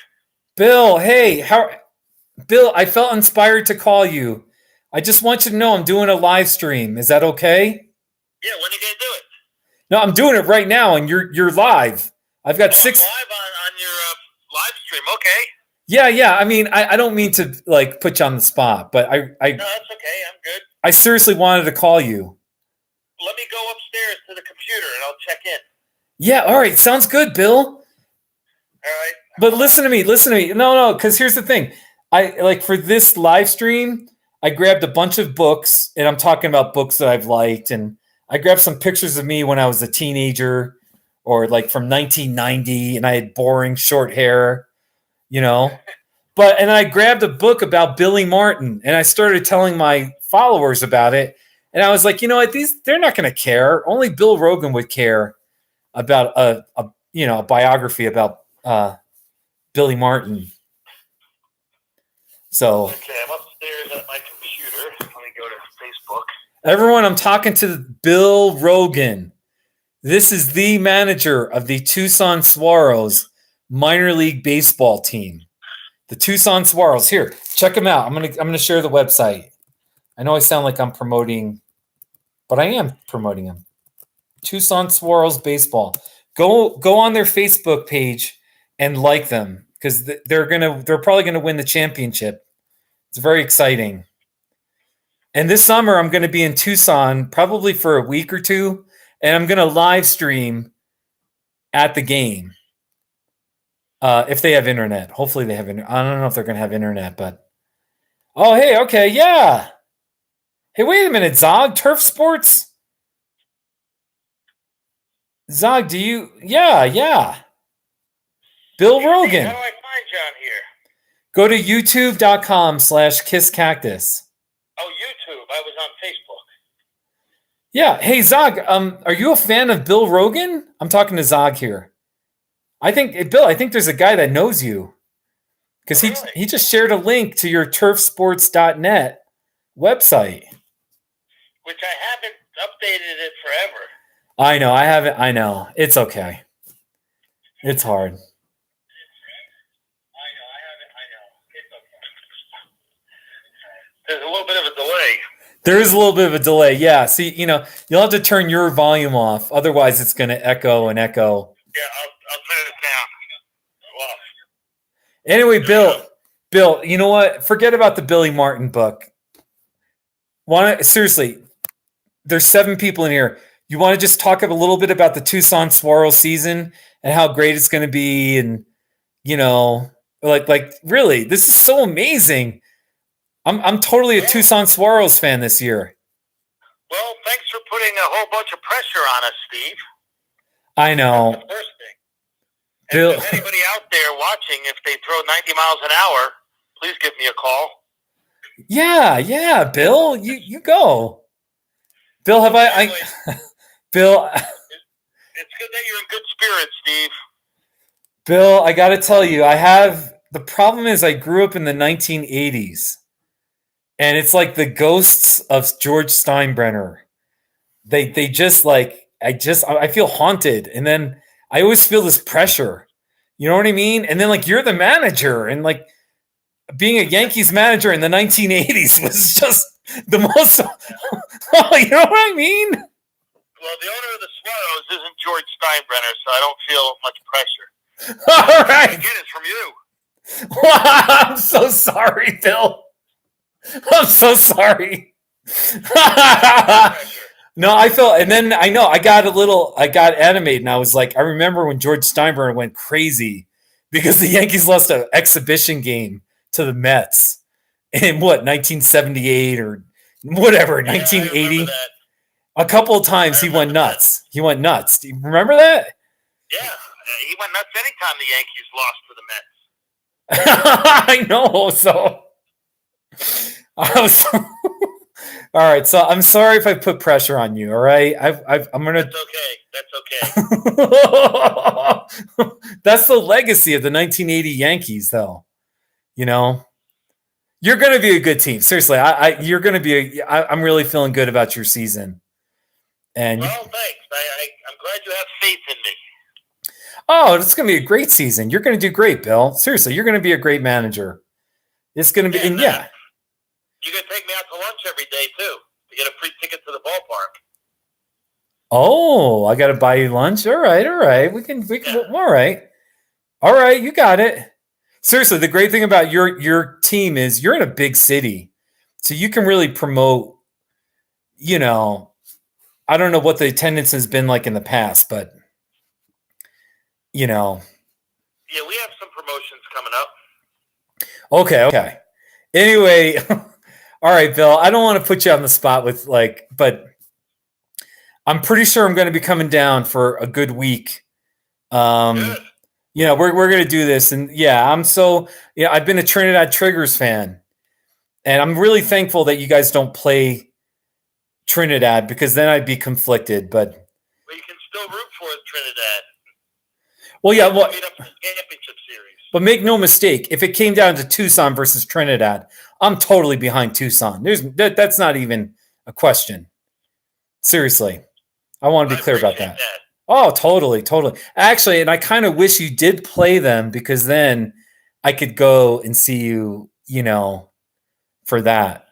Bill, hey, Bill, I felt inspired to call you. I just want you to know I'm doing a live stream. Is that okay? Yeah, when are you gonna do it? No, I'm doing it right now, and you're live. I've got live on your live stream. Okay. Yeah. I mean, I don't mean to like put you on the spot, but No, that's okay. I'm good. I seriously wanted to call you. Let me go upstairs to the computer and I'll check in. Yeah, all right. Sounds good, Bill. All right. But listen to me. No, because here's the thing. For this live stream, I grabbed a bunch of books, and I'm talking about books that I've liked, and I grabbed some pictures of me when I was a teenager, or like from 1990, and I had boring short hair, But and I grabbed a book about Billy Martin, and I started telling my followers about it, and I was like, you know what? They're not going to care. Only Bill Rogan would care about a biography about Billy Martin. So okay, I'm upstairs at my computer. Let me go to Facebook. Everyone, I'm talking to Bill Rogan. This is the manager of the Tucson Swaros, minor league baseball team, the Tucson Swarls. Here, check them out. I'm gonna share the website. I know I sound like I'm promoting, but I am promoting them. Tucson Swarls baseball. Go on their Facebook page and like them because they're probably gonna win the championship. It's very exciting. And this summer I'm going to be in Tucson probably for a week or two, and I'm going to live stream at the game if they have internet. Hopefully they have internet. I don't know if they're going to have internet, but oh hey, okay, yeah. Hey, wait a minute, Zog, Turf Sports. Zog, do you? Yeah. Bill Rogan. How do I find you on here? Go to youtube.com/kisscactus. Oh, YouTube. I was on Facebook. Yeah. Hey, Zog, are you a fan of Bill Rogan? I'm talking to Zog here. I think there's a guy that knows you because he just shared a link to your turfsports.net website. Which I haven't updated it forever. I know. I haven't. I know. It's okay. It's hard. There's a little bit of a delay. There is a little bit of a delay. Yeah. See, you'll have to turn your volume off. Otherwise, it's going to echo and echo. Yeah, I'll turn it down. Anyway, Bill, you know what? Forget about the Billy Martin book. Seriously, there's 7 people in here. You want to just talk a little bit about the Tucson Swarls season and how great it's going to be, and like really, this is so amazing. I'm totally a Tucson Swarls fan this year. Well, thanks for putting a whole bunch of pressure on us, Steve. I know. That's the first thing. Bill, if anybody out there watching, if they throw 90 miles an hour, please give me a call. Yeah, Bill, you go. Bill, have anyway, Bill, it's good that you're in good spirits, Steve. Bill, I got to tell you, the problem is I grew up in the 1980s. And it's like the ghosts of George Steinbrenner. They just like, I feel haunted. And then I always feel this pressure. You know what I mean? And then like you're the manager, and like being a Yankees manager in the 1980s was just the most, you know what I mean? Well, the owner of the Swarros isn't George Steinbrenner, so I don't feel much pressure. All right. Again, it's from you. I'm so sorry, Bill. I'm so sorry. No, I felt, and then I got animated, and I was like, I remember when George Steinbrenner went crazy because the Yankees lost an exhibition game to the Mets in 1978 or whatever, 1980. A couple of times he went nuts. He went nuts. Do you remember that? Yeah, he went nuts anytime the Yankees lost to the Mets. I know. So I was all right. So I'm sorry if I put pressure on you. All right. I'm gonna. That's okay. That's okay. That's the legacy of the 1980 Yankees, though. You're going to be a good team. Seriously, you're going to be. I'm really feeling good about your season. And well, thanks. I'm glad you have faith in me. Oh, it's going to be a great season. You're going to do great, Bill. Seriously, you're going to be a great manager. It's going to be, and yeah. You can take me out to lunch every day too to get a free ticket to the ballpark. Oh, I got to buy you lunch. All right. We can. All right. You got it. Seriously, the great thing about your team is you're in a big city, so you can really promote. I don't know what the attendance has been like in the past, but Yeah, we have some promotions coming up. Okay. Anyway, all right, Bill. I don't want to put you on the spot but I'm pretty sure I'm going to be coming down for a good week. Good. We're going to do this, and I've been a Trinidad Triggers fan, and I'm really thankful that you guys don't play Trinidad because then I'd be conflicted. But you can still root for Trinidad. Well, yeah, well, meet up in the championship series. But make no mistake, if it came down to Tucson versus Trinidad, I'm totally behind Tucson. That's not even a question. Seriously, I want to be clear about that. Oh, totally, totally. Actually, and I kind of wish you did play them because then I could go and see you, for that.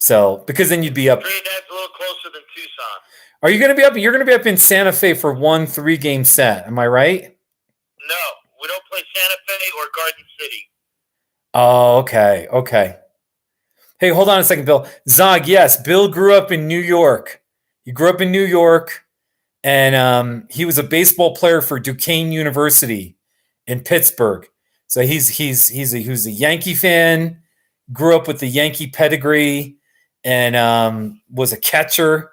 So, because then you'd be up. Trinidad's a little closer than Tucson. Are you going to be up? You're going to be up in Santa Fe for 1 3-game set. Am I right? No, we don't play Santa Fe or Garden City. Oh, okay. Okay. Hey, hold on a second, Bill. Zog, yes, Bill grew up in New York. He grew up in New York, and he was a baseball player for Duquesne University in Pittsburgh. So he was a Yankee fan, grew up with the Yankee pedigree, and was a catcher.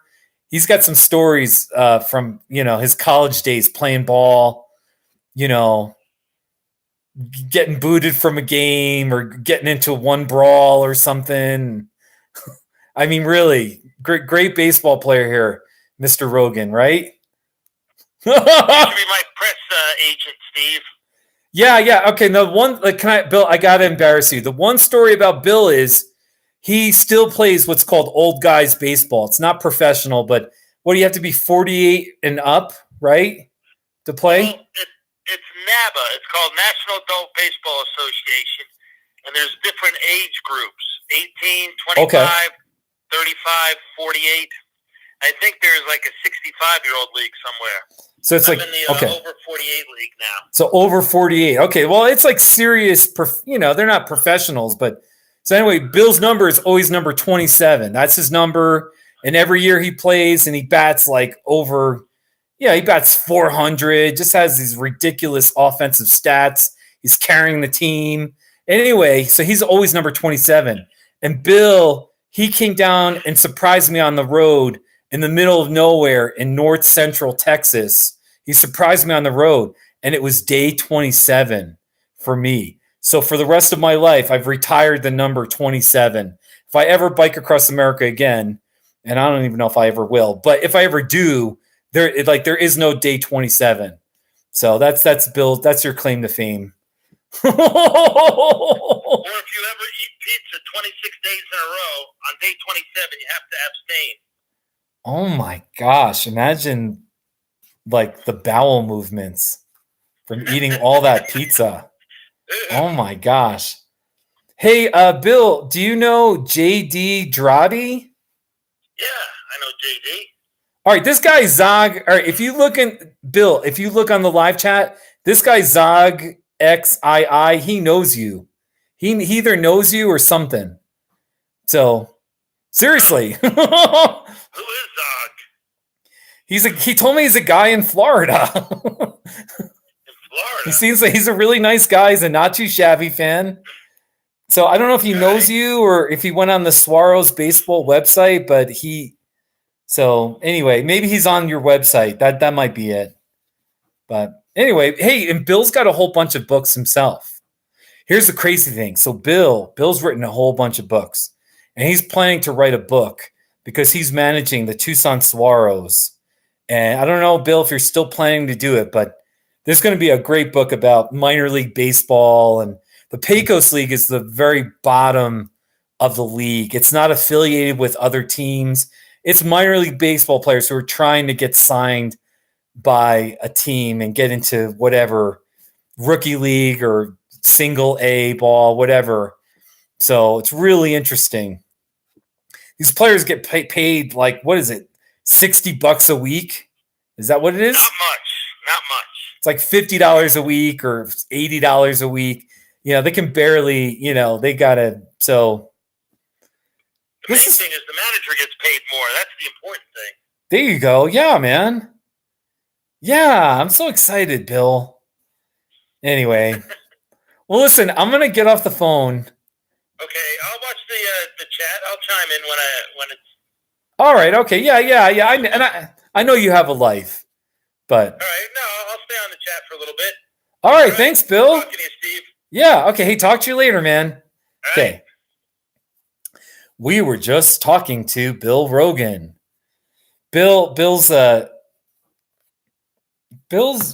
He's got some stories from his college days playing ball, getting booted from a game or getting into one brawl or something. I mean, really, great baseball player here, Mr. Rogan, right? You should be my press agent, Steve. Yeah. Okay. The one, Bill, I gotta embarrass you. The one story about Bill is he still plays what's called old guys baseball. It's not professional, but what do you have to be 48 and up, right, to play? Well, it's NABA. It's called National Adult Baseball Association, and there's different age groups: 18, 25, Okay. 35, 48. I think there's like a 65-year-old league somewhere. So it's I'm like in the okay. over 48 league now. So over 48. Okay. Well, it's like serious, they're not professionals, but so anyway, Bill's number is always number 27. That's his number. And every year he plays and he bats like he bats 400, just has these ridiculous offensive stats. He's carrying the team. Anyway, so he's always number 27. And Bill, he came down and surprised me on the road in the middle of nowhere in north central Texas. He surprised me on the road, and it was day 27 for me. So for the rest of my life, I've retired the number 27. If I ever bike across America again, and I don't even know if I ever will, but if I ever do, there is no day 27. So that's Bill. That's your claim to fame. Or if you ever eat pizza 26 days in a row, on day 27, you have to abstain. Oh my gosh. Imagine like the bowel movements from eating all that pizza. Oh my gosh. Hey, Bill, do you know JD Drotti? Yeah, I know JD. All right, this guy Zog. All right, if you look on the live chat, this guy Zog XII, he knows you. He either knows you or something. So seriously. Who is Zog? He told me he's a guy in Florida. In Florida? He seems like he's a really nice guy. He's a not too shabby fan. So I don't know if he knows you or if he went on the Swaros baseball website, but so anyway, maybe he's on your website. That might be it. But anyway, hey, and Bill's got a whole bunch of books himself. Here's the crazy thing. So Bill's written a whole bunch of books, and he's planning to write a book because he's managing the Tucson Swaros. And I don't know, Bill, if you're still planning to do it, but there's going to be a great book about minor league baseball, and the Pecos League is the very bottom of the league. It's not affiliated with other teams. It's minor league baseball players who are trying to get signed by a team and get into whatever rookie league or single A ball, whatever. So it's really interesting. These players get paid like, what is it? $60 a week? Is that what it is? Not much. It's like $50 a week or $80 a week. They can barely, they gotta. So the main thing is the manager gets paid more. That's the important thing. There you go. Yeah, man. Yeah, I'm so excited, Bill. Anyway, well, listen, I'm gonna get off the phone. Okay, I'll watch the chat. I'll chime in when it's. All right. Okay. Yeah. I know you have a life, but. All right. No, I'll stay on the chat for a little bit. All right. Thanks, Bill. Talking to you, Steve. Yeah. Okay. Hey, talk to you later, man. All okay. Right. We were just talking to Bill Rogan. Bill's a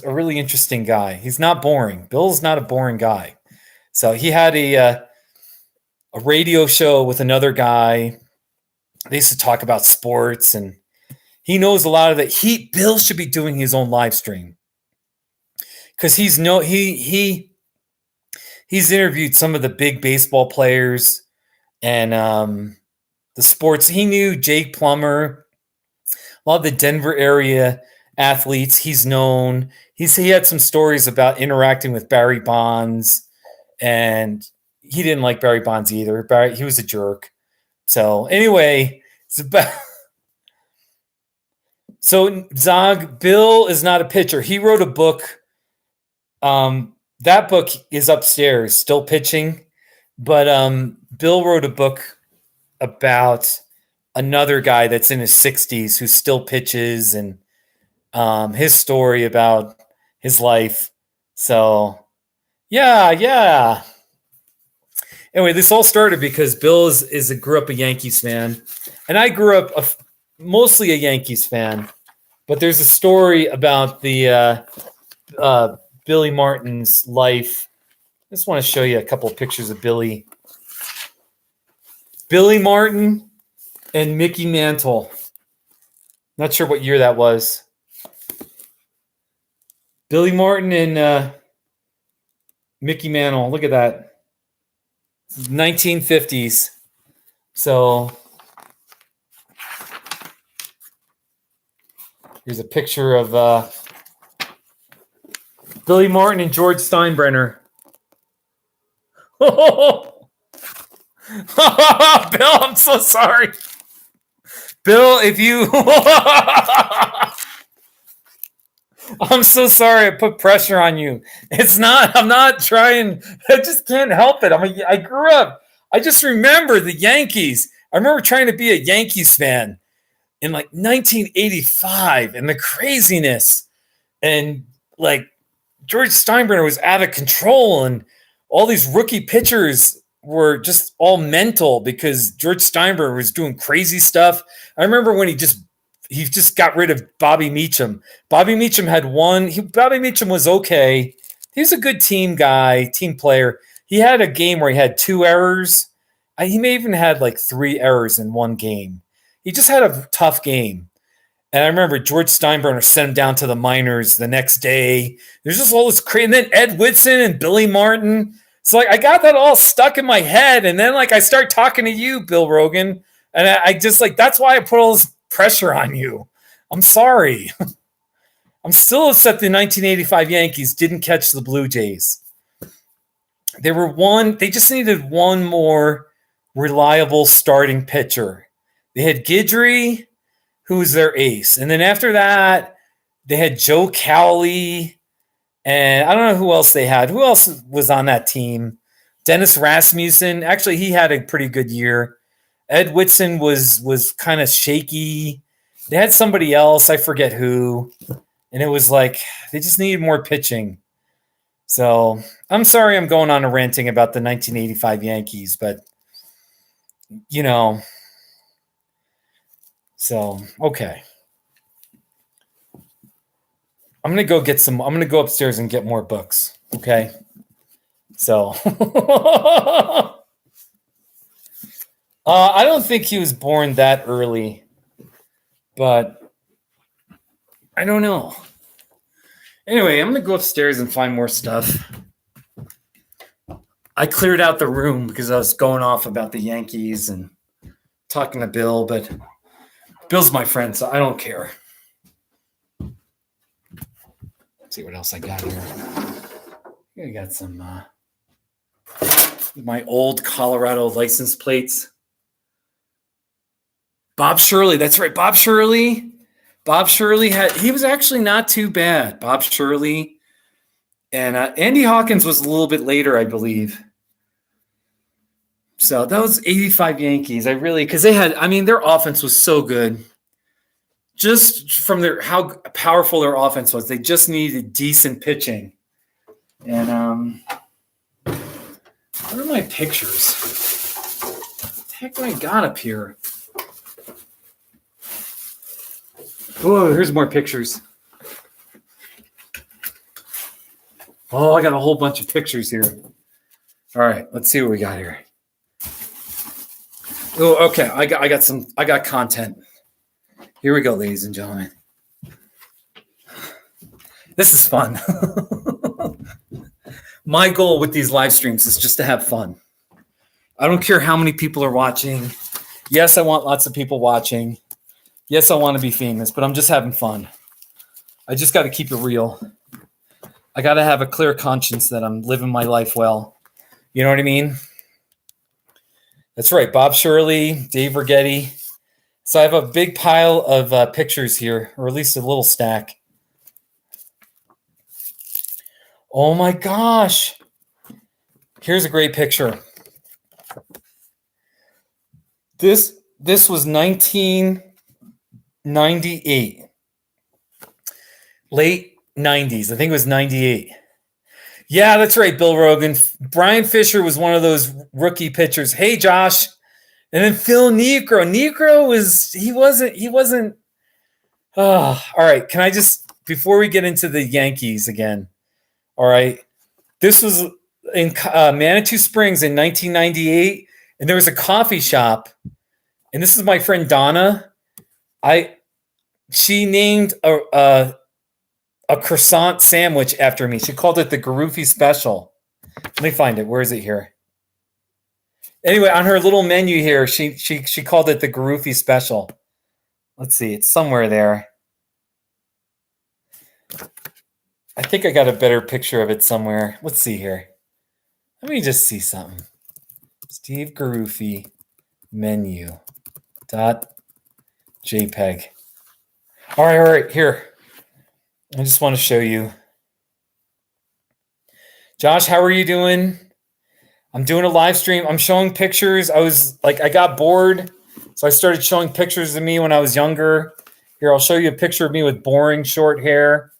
really interesting guy. He's not boring. Bill's not a boring guy. So he had a radio show with another guy. They used to talk about sports, and He knows a lot of that. Bill should be doing his own live stream because he's interviewed some of the big baseball players and the sports. He knew Jake Plummer, a lot of the Denver area athletes he's known. He had some stories about interacting with Barry Bonds, and he didn't like Barry Bonds either. He was a jerk. So anyway, so Zog, Bill is not a pitcher. He wrote a book. That book is upstairs, still pitching. But Bill wrote a book about another guy that's in his 60s who still pitches, and his story about his life. So, yeah. Anyway, this all started because Bill grew up a Yankees fan, and I grew up mostly a Yankees fan. But there's a story about the Billy Martin's life. I just want to show you a couple of pictures of Billy Martin and Mickey Mantle. Not sure what year that was. Billy Martin and Mickey Mantle. Look at that. 1950s. So here's a picture of Billy Martin and George Steinbrenner. Bill, I'm so sorry. Bill, if you... I'm so sorry I put pressure on you. I'm not trying. I just can't help it. I grew up. I just remember the Yankees. I remember trying to be a Yankees fan in like 1985 and the craziness. And like George Steinbrenner was out of control, and all these rookie pitchers were just all mental because George Steinbrenner was doing crazy stuff. I remember when he just got rid of Bobby Meacham. Bobby Meacham was okay. He was a good team player. He had a game where he had 2 errors. He may even had like 3 errors in one game. He just had a tough game. And I remember George Steinbrenner sent him down to the minors the next day. There's just all this crazy. And then Ed Whitson and Billy Martin. So like I got that all stuck in my head. And then like I start talking to you, Bill Rogan. And I just like, that's why I put all this pressure on you. I'm sorry. I'm still upset the 1985 Yankees didn't catch the Blue Jays. They just needed one more reliable starting pitcher. They had Guidry, who was their ace. And then after that, they had Joe Cowley. And I don't know who else they had. Who else was on that team? Dennis Rasmussen. Actually, he had a pretty good year. Ed Whitson was kind of shaky. They had somebody else, I forget who, and it was like they just needed more pitching. So I'm sorry I'm going on a ranting about the 1985 Yankees, but so okay. I'm gonna go upstairs and get more books. Okay. So I don't think he was born that early, but I don't know. Anyway, I'm going to go upstairs and find more stuff. I cleared out the room because I was going off about the Yankees and talking to Bill, but Bill's my friend, so I don't care. Let's see what else I got here. I got some my old Colorado license plates. Bob Shirley, that's right. Bob Shirley he was actually not too bad. Bob Shirley. And Andy Hawkins was a little bit later, I believe. So that was 85 Yankees. Because their offense was so good. Just from how powerful their offense was. They just needed decent pitching. And what are my pictures? What the heck do I got up here? Oh, here's more pictures. Oh, I got a whole bunch of pictures here. All right, let's see what we got here. Oh, okay. I got content. Here we go, ladies and gentlemen. This is fun. My goal with these live streams is just to have fun. I don't care how many people are watching. Yes, I want lots of people watching. Yes, I want to be famous, but I'm just having fun. I just got to keep it real. I got to have a clear conscience that I'm living my life well. You know what I mean? That's right. Bob Shirley, Dave Rigetti. So I have a big pile of pictures here, or at least a little stack. Oh my gosh. Here's a great picture. This was 1998. Late 90s. I think it was 98. Yeah, that's right, Bill Rogan. Brian Fisher was one of those rookie pitchers. Hey, Josh. And then Phil Niekro. Niekro wasn't. Oh, all right. Can I just, before we get into the Yankees again, all right. This was in Manitou Springs in 1998, and there was a coffee shop, and this is my friend Donna. She named a croissant sandwich after me. She called it the Garufi Special. Let me find it. Where is it here? Anyway, on her little menu here, she called it the Garufi Special. Let's see. It's somewhere there. I think I got a better picture of it somewhere. Let's see here. Let me just see something. Steve Garufi menu dot JPEG. All right, here. I just want to show you. Josh, how are you doing? I'm doing a live stream. I'm showing pictures. I got bored, so I started showing pictures of me when I was younger. Here, I'll show you a picture of me with boring short hair.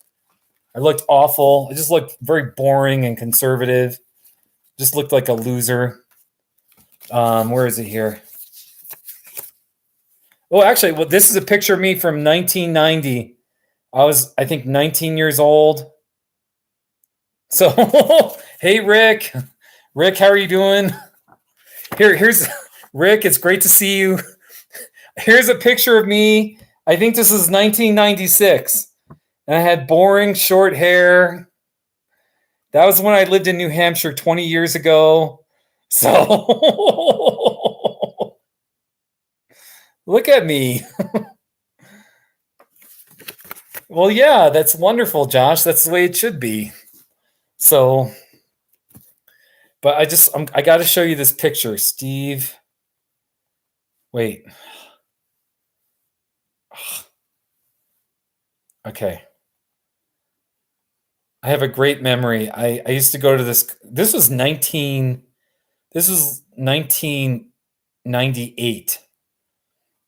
I looked awful. I just looked very boring and conservative. Just looked like a loser. Where is it here? Oh, actually, well, this is a picture of me from 1990. I was, I think, 19 years old. So, hey, Rick. Rick, how are you doing? Here's Rick. It's great to see you. Here's a picture of me. I think this is 1996. And I had boring short hair. That was when I lived in New Hampshire 20 years ago. So look at me. Well, yeah, that's wonderful, Josh. That's the way it should be. So, but I got to show you this picture, Steve. Wait. Okay. I have a great memory. I used to go to this. This was 1998,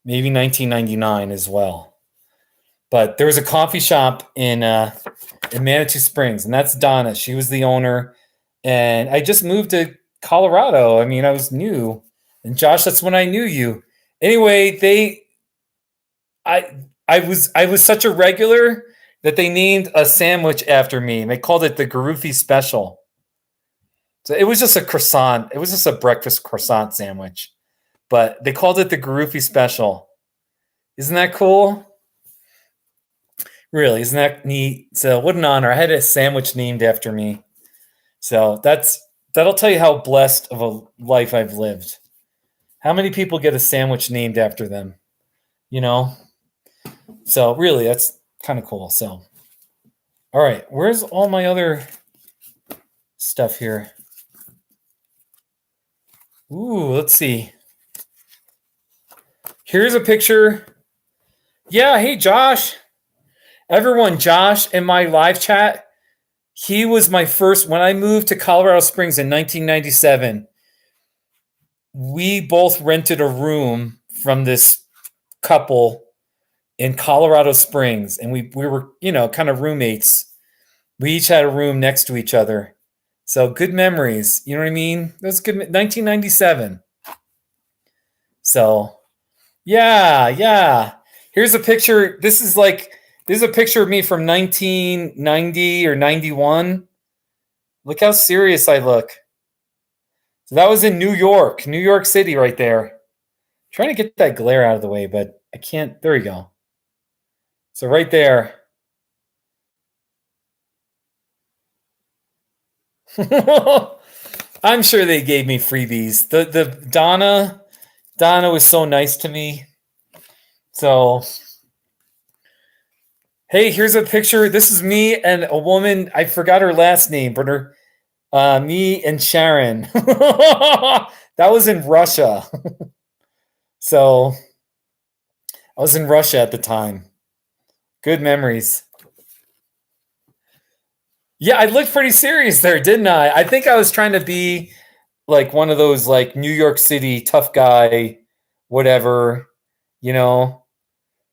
maybe 1999 as well. But there was a coffee shop in Manitou Springs, and that's Donna. She was the owner, and I just moved to Colorado. I mean, I was new, and Josh, that's when I knew you. Anyway, I was such a regular that they named a sandwich after me, and they called it the Garufi Special. So it was just a croissant. It was just a breakfast croissant sandwich, but they called it the Garufi Special. Isn't that cool? Really, isn't that neat? So what an honor. I had a sandwich named after me. So that'll tell you how blessed of a life I've lived. How many people get a sandwich named after them? You know? So really, that's kind of cool. So, all right, where's all my other stuff here? Ooh, let's see. Here's a picture. Yeah, hey, Josh. Everyone, Josh in my live chat, he was my first, when I moved to Colorado Springs in 1997, we both rented a room from this couple in Colorado Springs, and we were, kind of roommates. We each had a room next to each other. So good memories. You know what I mean? That was good. 1997. So yeah. Here's a picture. This is a picture of me from 1990 or 91. Look how serious I look. So that was in New York City right there. I'm trying to get that glare out of the way, but I can't. There we go. So right there. I'm sure they gave me freebies. The Donna was so nice to me. So hey, here's a picture. This is me and a woman. I forgot her last name, but me and Sharon. That was in Russia. So I was in Russia at the time. Good memories. Yeah, I looked pretty serious there, didn't I? I think I was trying to be like one of those like New York City tough guy, whatever, you know.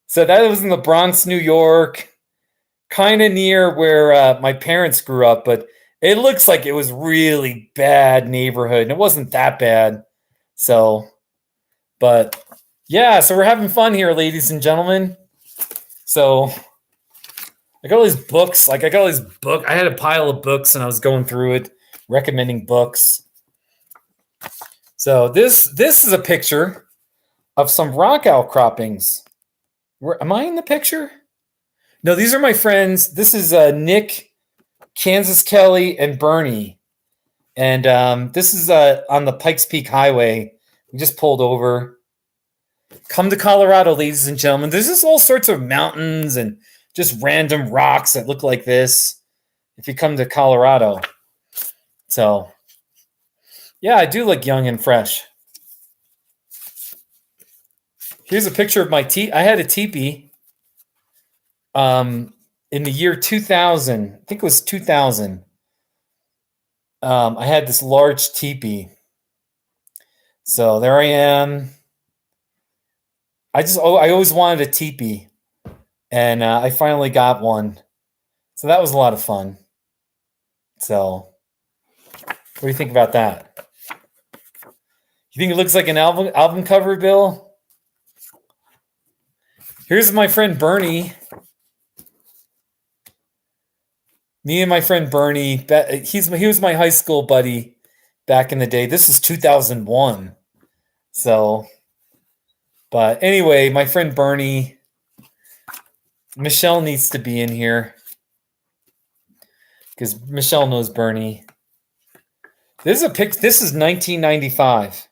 So that was in the Bronx, New York, kind of near where my parents grew up, but it looks like it was really bad neighborhood, and it wasn't that bad. So, but yeah, so we're having fun here, ladies and gentlemen. So I got all these books. Like I got all these books. I had a pile of books, and I was going through it, recommending books. So this is a picture of some rock outcroppings. Am I in the picture? No, these are my friends. This is Nick, Kansas Kelly, and Bernie. And this is on the Pikes Peak Highway. We just pulled over. Come to Colorado, ladies and gentlemen. There's just all sorts of mountains and just random rocks that look like this if you come to Colorado. So, yeah, I do look young and fresh. Here's a picture of my teepee. I had a teepee in the year 2000. I think it was 2000. I had this large teepee. So there I am. I always wanted a teepee, and I finally got one. So that was a lot of fun. So, what do you think about that? You think it looks like an album cover, Bill? Here's my friend Bernie. Me and my friend Bernie. He was my high school buddy back in the day. This is 2001. So, but anyway, my friend Bernie. Michelle needs to be in here because Michelle knows Bernie. This is 1995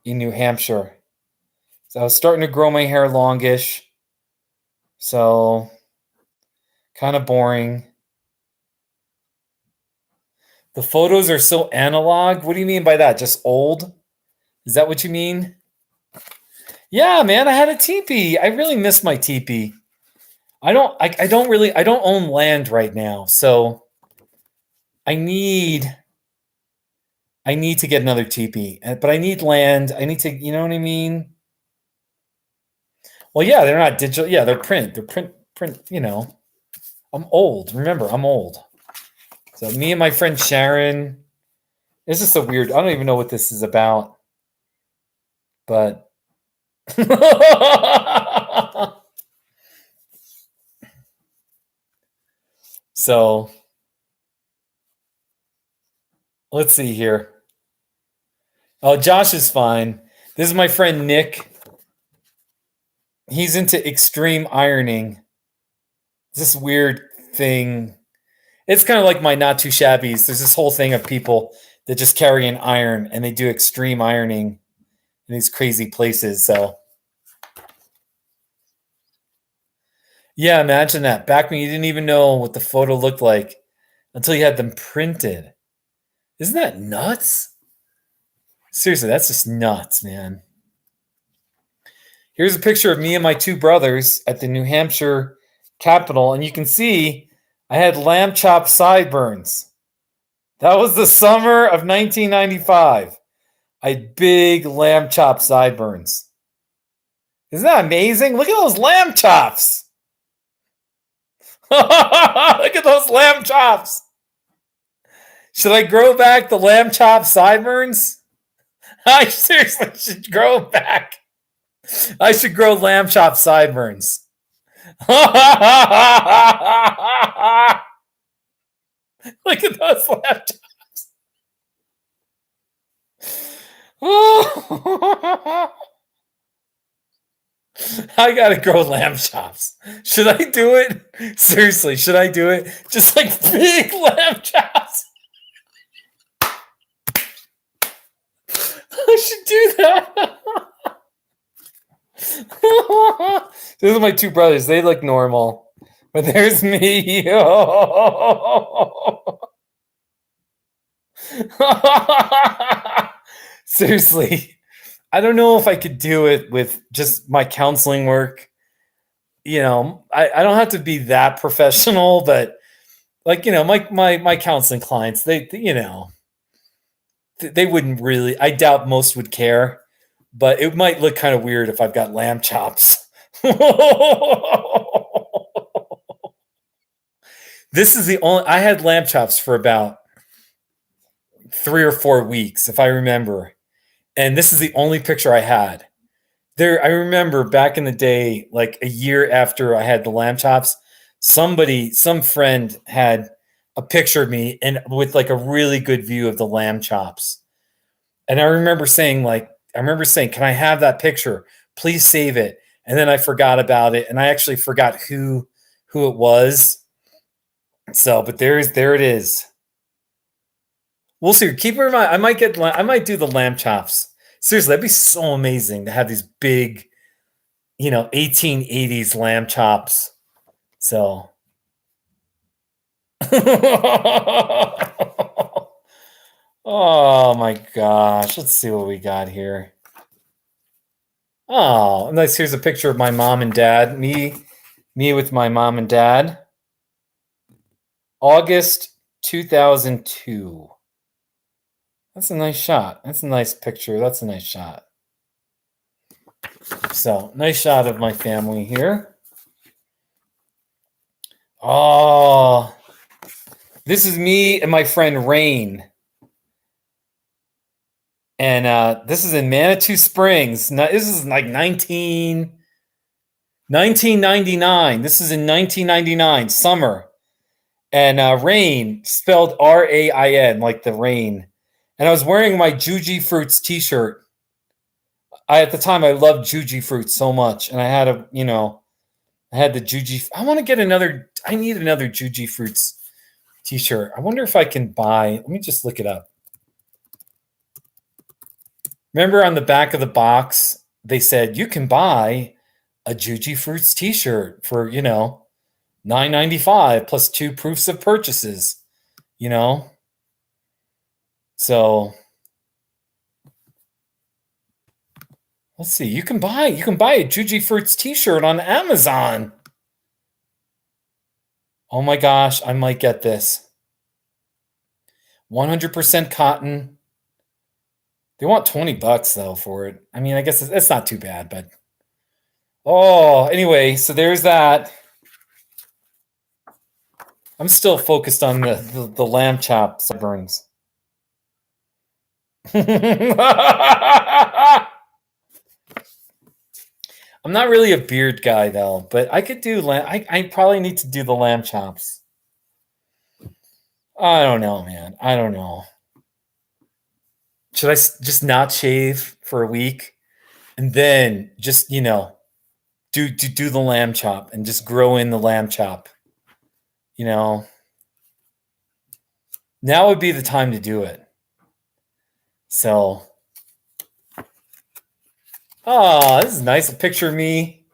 in New Hampshire. So I was starting to grow my hair longish. So kind of boring. The photos are so analog. What do you mean by that? Just old? Is that what you mean? Yeah, man, I had a teepee. I really miss my teepee. I don't own land right now, so I need to get another teepee. But I need land. I need to, you know what I mean? Well, yeah, they're not digital. Yeah, they're print. They're print, you know. I'm old. Remember, I'm old. So me and my friend Sharon, it's just so weird. I don't even know what this is about. But so let's see here. Oh, Josh is fine. This is my friend Nick. He's into extreme ironing. This weird thing. It's kind of like my not too shabbies. There's this whole thing of people that just carry an iron and they do extreme ironing in these crazy places. So yeah, imagine that. Back when you didn't even know what the photo looked like until you had them printed. Isn't that nuts? Seriously, that's just nuts, man. Here's a picture of me and my two brothers at the New Hampshire Capitol, and you can see I had lamb chop sideburns. That was the summer of 1995. I had big lamb chop sideburns. Isn't that amazing? Look at those lamb chops. Look at those lamb chops. Should I grow back the lamb chop sideburns? I seriously should grow back. I should grow lamb chop sideburns. Look at those lamb chops. I gotta grow lamb chops. Should I do it? Seriously, should I do it? Just like big lamb chops. I should do that. Those are my two brothers. They look normal, but there's me. Seriously, I don't know if I could do it with just my counseling work. I don't have to be that professional, but like, my counseling clients, they wouldn't really, I doubt most would care, but it might look kind of weird if I've got lamb chops. This is the only, I had lamb chops for about 3 or 4 weeks, if I remember. And this is the only picture I had. I remember back in the day, like a year after I had the lamb chops, some friend had a picture of me and with like a really good view of the lamb chops. And I remember saying, can I have that picture? Please save it. And then I forgot about it. And I actually forgot who it was. So, but there it is. We'll see. Keep in mind, I might do the lamb chops. Seriously, that'd be so amazing to have these big, 1880s lamb chops. So. Oh my gosh. Let's see what we got here. Oh, nice. Here's a picture of my mom and dad. Me with my mom and dad. August 2002. That's a nice shot. That's a nice picture. That's a nice shot. So, nice shot of my family here. Oh, this is me and my friend Rain. And this is in Manitou Springs. Now, this is like 1999. This is in 1999, summer. And Rain, spelled R-A-I-N, like the rain. And I was wearing my Juji Fruits t-shirt. At the time, I loved Juji Fruits so much. And I had I had the Juji. I need another Juji Fruits t-shirt. I wonder if I can buy, let me just look it up. Remember on the back of the box, they said you can buy a Juji Fruits t-shirt for, $9.95 plus 2 proofs of purchases, So let's see. You can buy a Juji Fruits t-shirt on Amazon. Oh my gosh, I might get this. 100% cotton. They want $20 though for it. I mean, I guess it's not too bad, but anyway, so there's that. I'm still focused on the lamb chop sideburns. I'm not really a beard guy though, but I could do I probably need to do the lamb chops. I don't know, man. I don't know. Should I just not shave for a week and then just, do the lamb chop and just grow in the lamb chop? Now would be the time to do it. So, this is nice. A picture of me.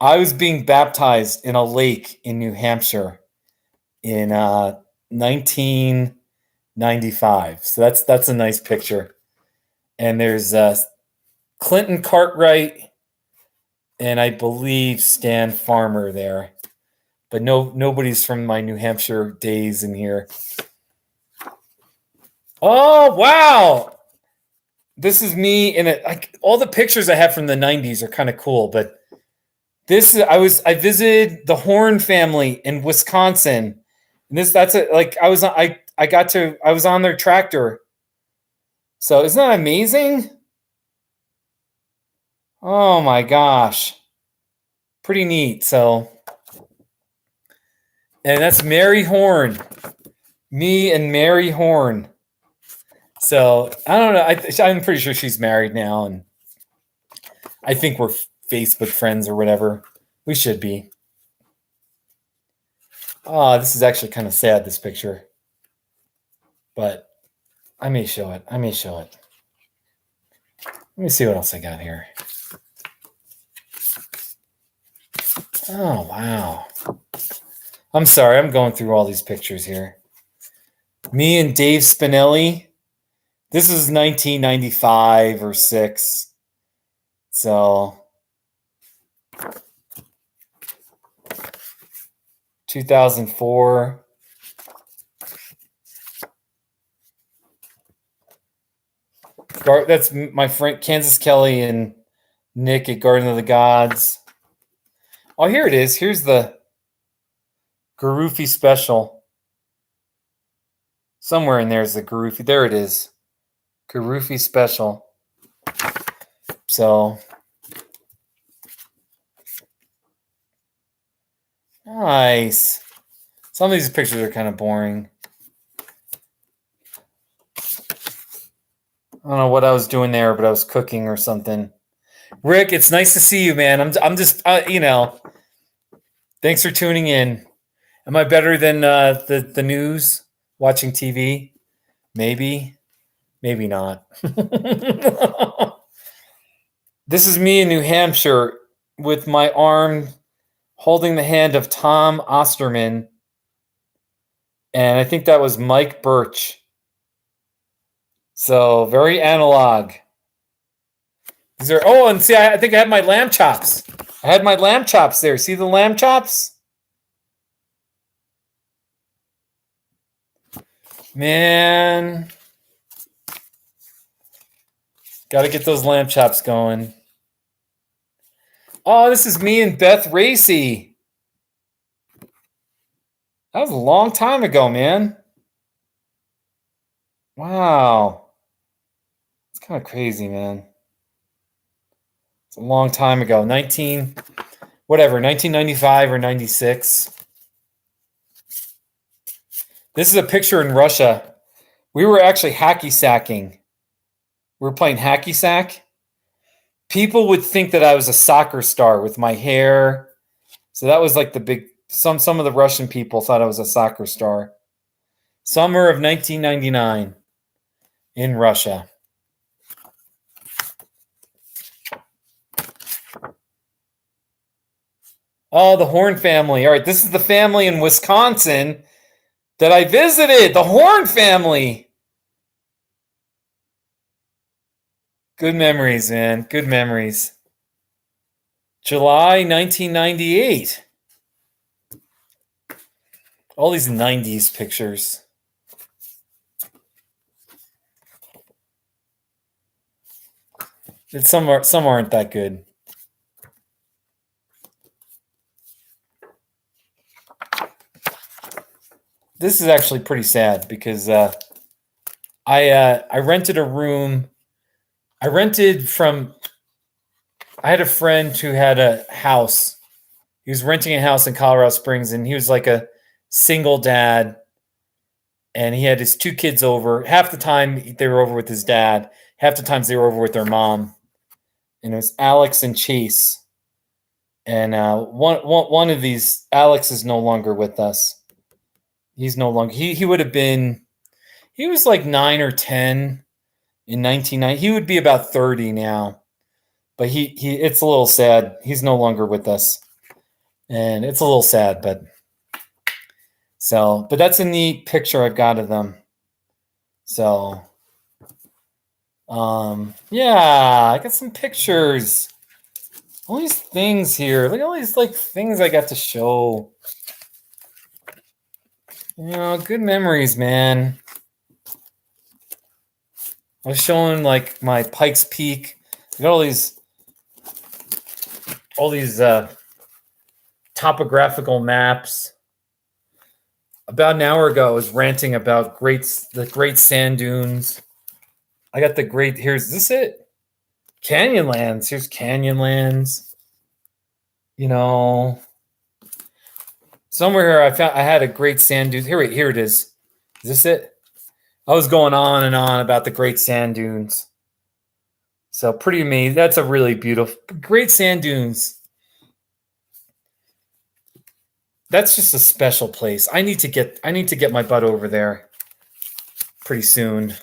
I was being baptized in a lake in New Hampshire in 1995. So that's a nice picture. And there's Clinton Cartwright and I believe Stan Farmer there. But nobody's from my New Hampshire days in here. Oh, wow. This is me in it. Like all the pictures I have from the 90s are kind of cool, but I visited the Horn family in Wisconsin. And I was on their tractor. So isn't that amazing? Oh my gosh. Pretty neat. So, and that's Mary Horn. Me and Mary Horn. So I don't know. I'm pretty sure she's married now, and I think we're Facebook friends or whatever. We should be. Oh, this is actually kind of sad, this picture. But I may show it. Let me see what else I got here. Oh, wow. I'm sorry. I'm going through all these pictures here. Me and Dave Spinelli. This is 1995 or 6. So 2004. That's my friend Kansas Kelly and Nick at Garden of the Gods. Oh, here it is. Here's the Garufi special. Somewhere in there is the Garufi. There it is. Garufi special. So nice. Some of these pictures are kind of boring. I don't know what I was doing there, but I was cooking or something. Rick, it's nice to see you, man. I'm just, thanks for tuning in. Am I better than the news? Watching TV? Maybe not. This is me in New Hampshire with my arm holding the hand of Tom Osterman. And I think that was Mike Birch. So very analog. These are, oh, and see, I think I had my lamb chops. I had my lamb chops there. See the lamb chops? Man. Got to get those lamb chops going. Oh, this is me and Beth Racy. That was a long time ago, man. Wow. It's kind of crazy, man. It's a long time ago. 1995 or 96. This is a picture in Russia. We were actually hacky sacking. We were playing hacky sack. People would think that I was a soccer star with my hair. So that was like the big, some of the Russian people thought I was a soccer star. Summer of 1999 in Russia. Oh, the Horn family. All right, this is the family in Wisconsin that I visited. The Horn family. Good memories, man. Good memories. July 1998. All these 90s pictures. Some aren't that good. This is actually pretty sad because I rented a room. I had a friend who had a house. He was renting a house in Colorado Springs, and he was like a single dad, and he had his 2 kids over. Half the time they were over with his dad. Half the times they were over with their mom. And it was Alex and Chase. And one of these, Alex is no longer with us. He's no longer. He would have been. He was like 9 or 10 in 1990. He would be about 30 now. But he it's a little sad. He's no longer with us. And it's a little sad, but that's a neat picture I've got of them. So yeah, I got some pictures. All these things here. Look at all these like things I got to show. Good memories, man. I was showing like my Pikes Peak. I got all these topographical maps. About an hour ago, I was ranting about the great sand dunes. I got here's this it? Canyonlands. Here's Canyonlands. Somewhere here I had a great sand dune. Here it is. Is this it? I was going on and on about the great sand dunes. So pretty amazing. That's a really beautiful, great sand dunes. That's just a special place. I need to get my butt over there pretty soon.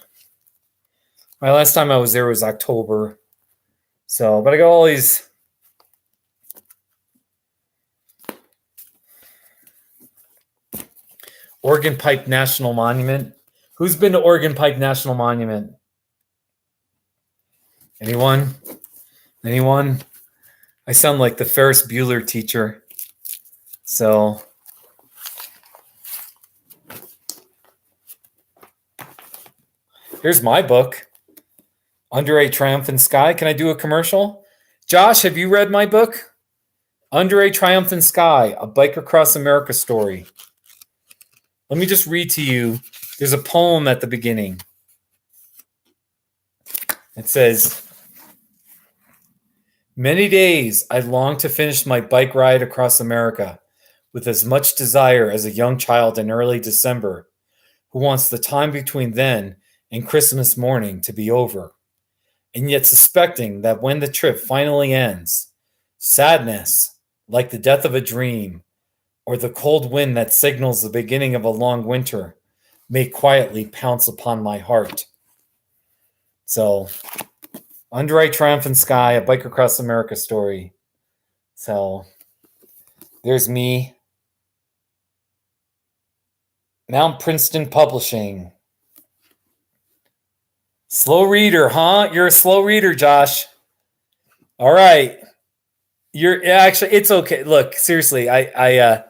My last time I was there was October. So, but I got all these. Organ Pipe National Monument. Who's been to Organ Pipe National Monument? Anyone? Anyone? I sound like the Ferris Bueller teacher. So, here's my book, Under a Triumphant Sky. Can I do a commercial? Josh, have you read my book? Under a Triumphant Sky, a Bike Across America story. Let me just read to you. There's a poem at the beginning. It says, many days I longed to finish my bike ride across America with as much desire as a young child in early December who wants the time between then and Christmas morning to be over, and yet suspecting that when the trip finally ends, sadness, like the death of a dream, or the cold wind that signals the beginning of a long winter, may quietly pounce upon my heart. So, Under a Triumphant Sky, a Bike Across America story. So, there's me. Mount Princeton Publishing. Slow reader, huh? You're a slow reader, Josh. All right. Actually, it's okay. Look, seriously, I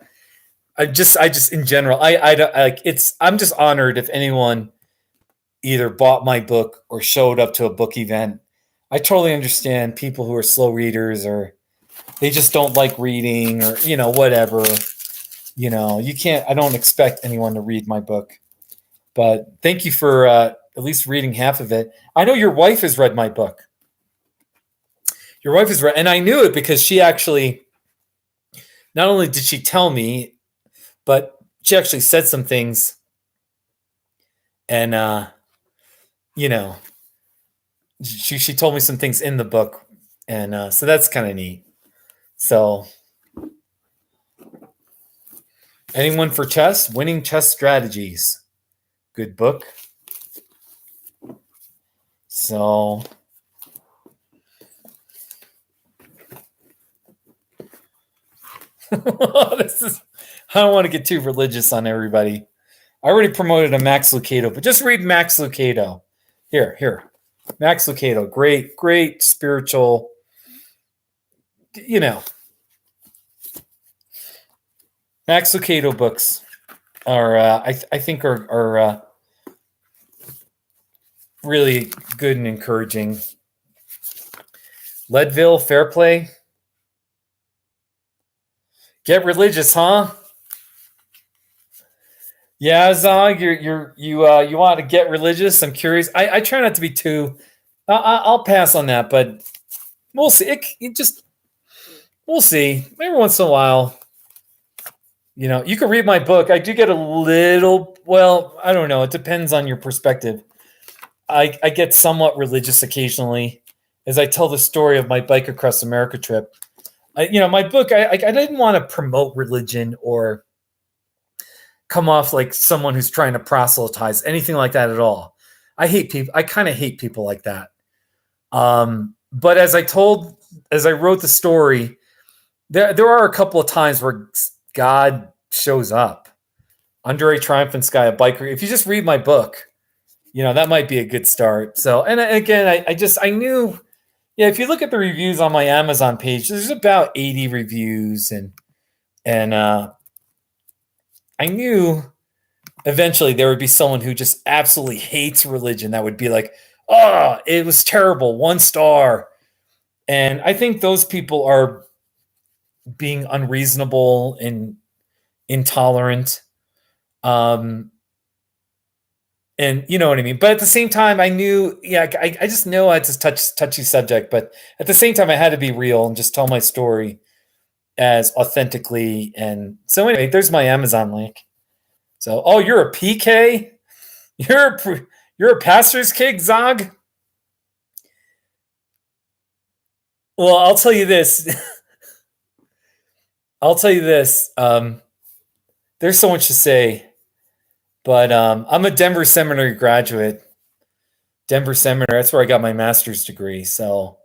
just in general, I'm just honored if anyone either bought my book or showed up to a book event. I totally understand people who are slow readers or they just don't like reading or, whatever. I don't expect anyone to read my book. But thank you for at least reading half of it. I know your wife has read my book. Your wife has read, and I knew it because she actually, not only did she tell me, but she actually said some things. And, she told me some things in the book. And so that's kind of neat. So, anyone for chess? Winning Chess Strategies. Good book. So, I don't want to get too religious on everybody. I already promoted a Max Lucado, but just read Max Lucado. Here. Max Lucado, great spiritual, Max Lucado books are, I think are really good and encouraging. Leadville, Fair Play. Get religious, huh? Yeah, Zog, you want to get religious? I'm curious. I try not to be too. I'll pass on that, but we'll see. We'll see. Every once in a while, you can read my book. I do get a little. Well, I don't know. It depends on your perspective. I get somewhat religious occasionally as I tell the story of my Bike Across America trip. My book. I didn't want to promote religion or come off like someone who's trying to proselytize, anything like that at all. I hate people. I kind of hate people like that. But as I wrote the story, there are a couple of times where God shows up. Under a Triumphant Sky, a biker. If you just read my book, that might be a good start. So, and again, I knew, if you look at the reviews on my Amazon page, there's about 80 reviews and I knew eventually there would be someone who just absolutely hates religion that would be like, oh, it was terrible, 1 star. And I think those people are being unreasonable and intolerant. And you know what I mean? But at the same time, I knew, I just know it's a touchy subject. But at the same time, I had to be real and just tell my story as authentically. And so anyway, there's my Amazon link. So, oh, you're a PK? You're a pastor's kid, Zog? Well, I'll tell you this. I'll tell you this. There's so much to say, but I'm a Denver Seminary graduate. Denver Seminary. That's where I got my master's degree. So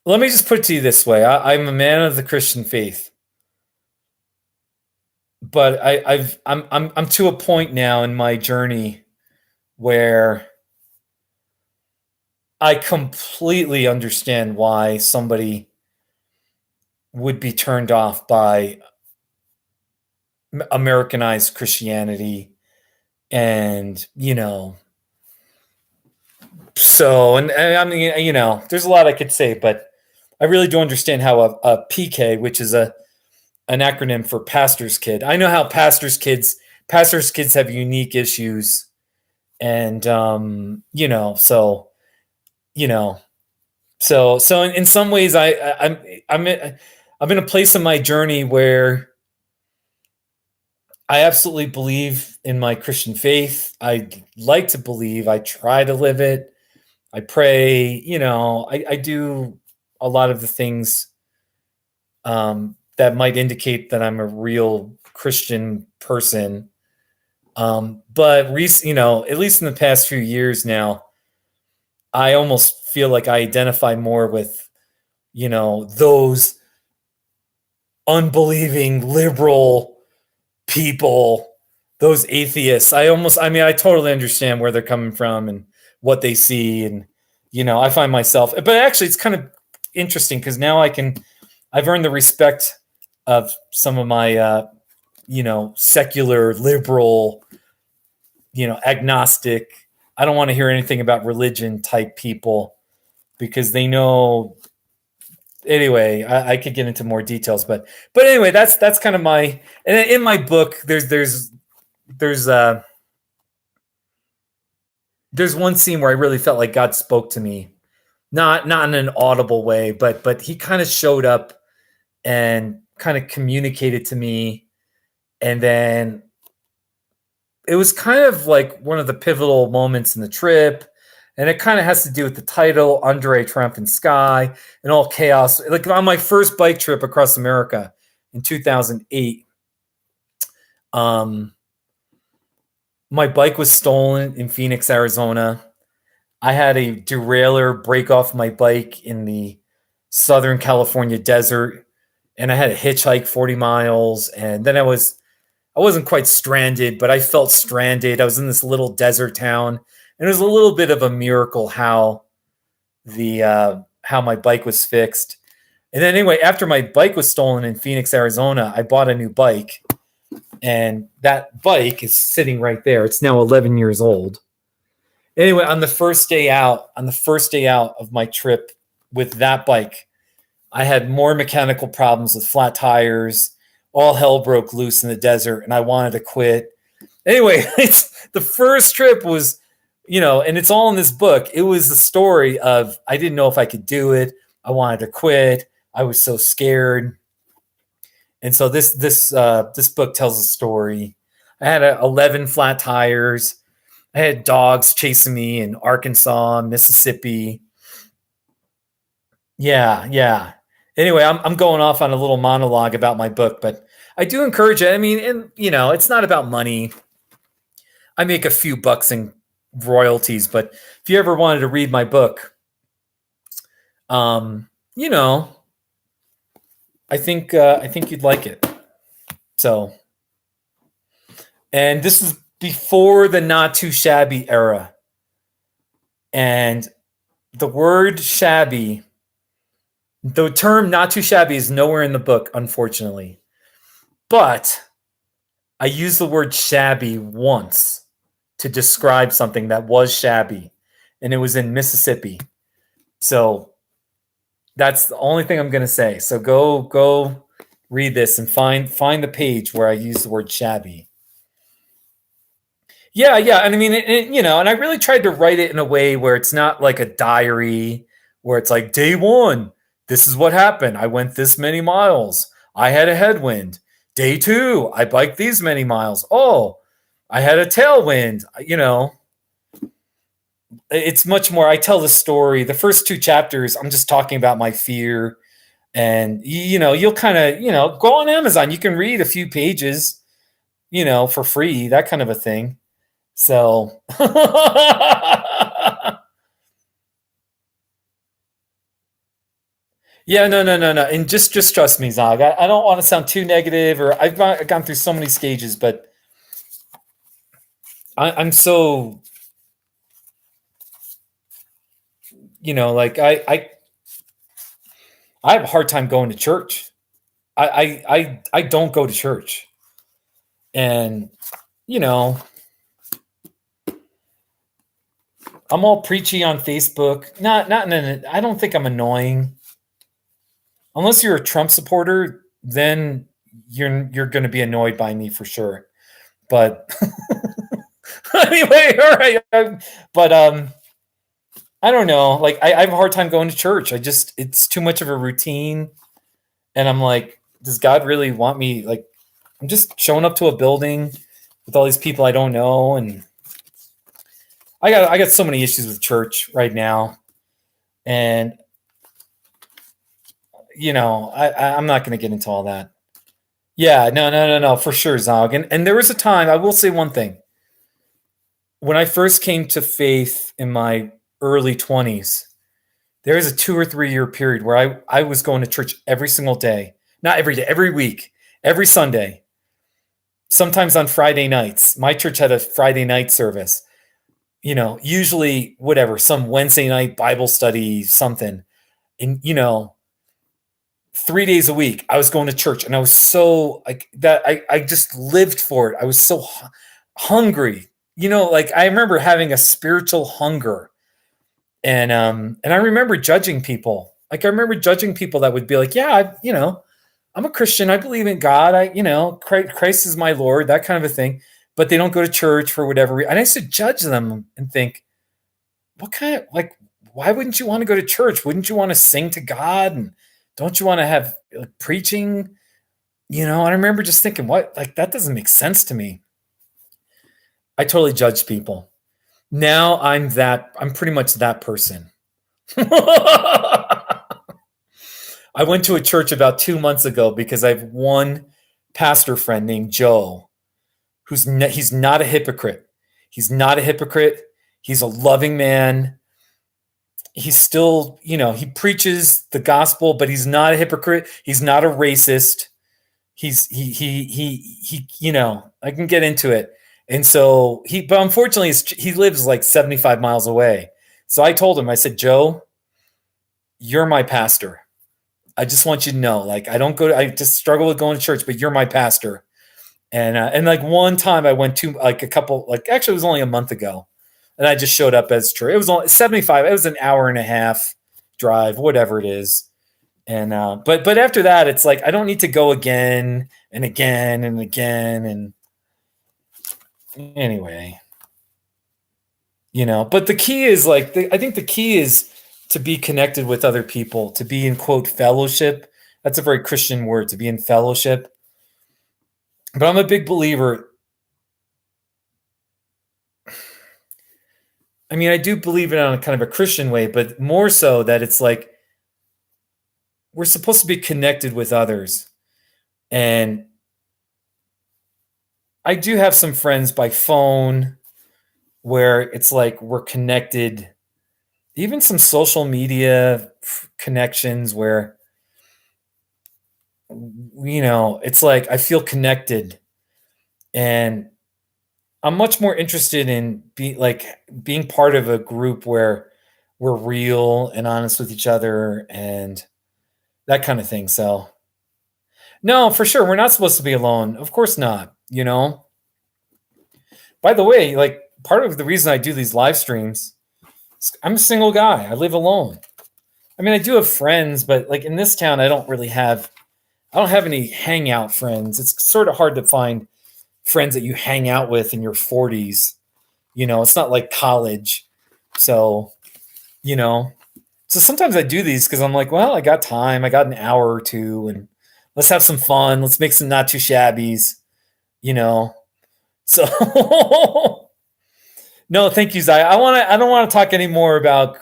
let me just put it to you this way: I'm a man of the Christian faith, but I'm to a point now in my journey where I completely understand why somebody would be turned off by Americanized Christianity, and so and I mean, there's a lot I could say, but I really do understand how a PK, which is an acronym for pastor's kid. I know how pastors' kids have unique issues, and so in some ways I'm in a place in my journey where I absolutely believe in my Christian faith. I like to believe. I try to live it. I pray. I do a lot of the things that might indicate that I'm a real Christian person. But at least in the past few years now, I almost feel like I identify more with, those unbelieving liberal people, those atheists. I totally understand where they're coming from and what they see. And, I find myself, but actually it's kind of interesting because now I've earned the respect of some of my, secular, liberal, agnostic. I don't want to hear anything about religion type people because they know. Anyway, I could get into more details, but anyway, that's kind of my. And in my book, there's one scene where I really felt like God spoke to me, not in an audible way, but He kind of showed up and kind of communicated to me, and then it was kind of like one of the pivotal moments in the trip. And it kind of has to do with the title, Under a Triumphant Sky, and all chaos. Like on my first bike trip across America in 2008, my bike was stolen in Phoenix, Arizona. I had a derailleur break off my bike in the Southern California desert, and I had to hitchhike 40 miles. And then I wasn't quite stranded, but I felt stranded. I was in this little desert town. And it was a little bit of a miracle how my bike was fixed. And then anyway, after my bike was stolen in Phoenix, Arizona, I bought a new bike. And that bike is sitting right there. It's now 11 years old. Anyway, on the first day out of my trip with that bike, I had more mechanical problems with flat tires. All hell broke loose in the desert, and I wanted to quit. Anyway, the first trip was, and it's all in this book. It was the story of I didn't know if I could do it. I wanted to quit. I was so scared. And so this book tells a story. I had 11 flat tires. I had dogs chasing me in Arkansas, Mississippi. Yeah. Anyway, I'm going off on a little monologue about my book, but I do encourage it. I mean, and it's not about money. I make a few bucks in royalties, but if you ever wanted to read my book, I think you'd like it. So, and this is before the not too shabby era, and the word shabby, the term not too shabby is nowhere in the book, unfortunately, but I used the word shabby once to describe something that was shabby, and it was in Mississippi. So that's the only thing I'm going to say. So go read this and find the page where I use the word shabby. Yeah. And I mean, and I really tried to write it in a way where it's not like a diary where it's like day 1, this is what happened. I went this many miles. I had a headwind. Day 2, I biked these many miles. Oh, I had a tailwind, it's much more. I tell the story. The first 2 chapters, I'm just talking about my fear, and you'll kind of go on Amazon. You can read a few pages, for free, that kind of a thing. So, yeah, no, no, no, no, and just trust me, Zog. I don't want to sound too negative, or I've gone through so many stages, but I'm so like I have a hard time going to church. I don't go to church, and you know I'm all preachy on Facebook. Not I don't think I'm annoying. Unless you're a Trump supporter, then you're going to be annoyed by me for sure. But anyway, all right. But I don't know. Like I have a hard time going to church. It's too much of a routine, and I'm like, does God really want me? Like, I'm just showing up to a building with all these people I don't know, and I got so many issues with church right now, and I'm not going to get into all that. Yeah, no, for sure, Zog. And there was a time, I will say one thing. When I first came to faith in my early 20s, there was a 2 or 3 year period where I was going to church every single day. Not every day, every week, every Sunday. Sometimes on Friday nights. My church had a Friday night service. Usually whatever, some Wednesday night Bible study, something. And 3 days a week, I was going to church, and I was so like that. I just lived for it. I was so hungry, like I remember having a spiritual hunger, and I remember judging people. Like I remember judging people that would be like, yeah, I'm a Christian. I believe in God. Christ is my Lord, that kind of a thing. But they don't go to church for whatever reason. And I used to judge them and think, what kind of why wouldn't you want to go to church? Wouldn't you want to sing to God? And don't you want to have preaching? And I remember just thinking, what? Like, that doesn't make sense to me. I totally judge people. Now I'm pretty much that person. I went to a church about 2 months ago because I have one pastor friend named Joe, he's not a hypocrite. He's not a hypocrite. He's a loving man. He's still, he preaches the gospel, but he's not a hypocrite. He's not a racist. I can get into it. And so but unfortunately he lives like 75 miles away. So I told him, I said, Joe, you're my pastor. I just want you to know, like, I just struggle with going to church, but you're my pastor. And like one time I went to like actually it was only a month ago. And I just showed up as church. It was only 75. It was an hour and a half drive, whatever it is. And but after that, it's like I don't need to go again and again and again. And anyway, but the key is I think the key is to be connected with other people, to be in quote fellowship. That's a very Christian word, to be in fellowship. But I'm a big believer. I mean, I do believe it on a kind of a Christian way, but more so that it's like we're supposed to be connected with others. And I do have some friends by phone where it's like we're connected, even some social media connections where, it's like I feel connected, and I'm much more interested in being part of a group where we're real and honest with each other and that kind of thing. So no, for sure. We're not supposed to be alone. Of course not. By the way, like part of the reason I do these live streams, I'm a single guy. I live alone. I mean, I do have friends, but like in this town, I don't have any hangout friends. It's sort of hard to find friends that you hang out with in your 40s. It's not like college. So, so sometimes I do these because I'm like, well, I got time. I got an hour or two, and let's have some fun. Let's make some not too shabbies, So No, thank you, Zai. I don't want to talk anymore about.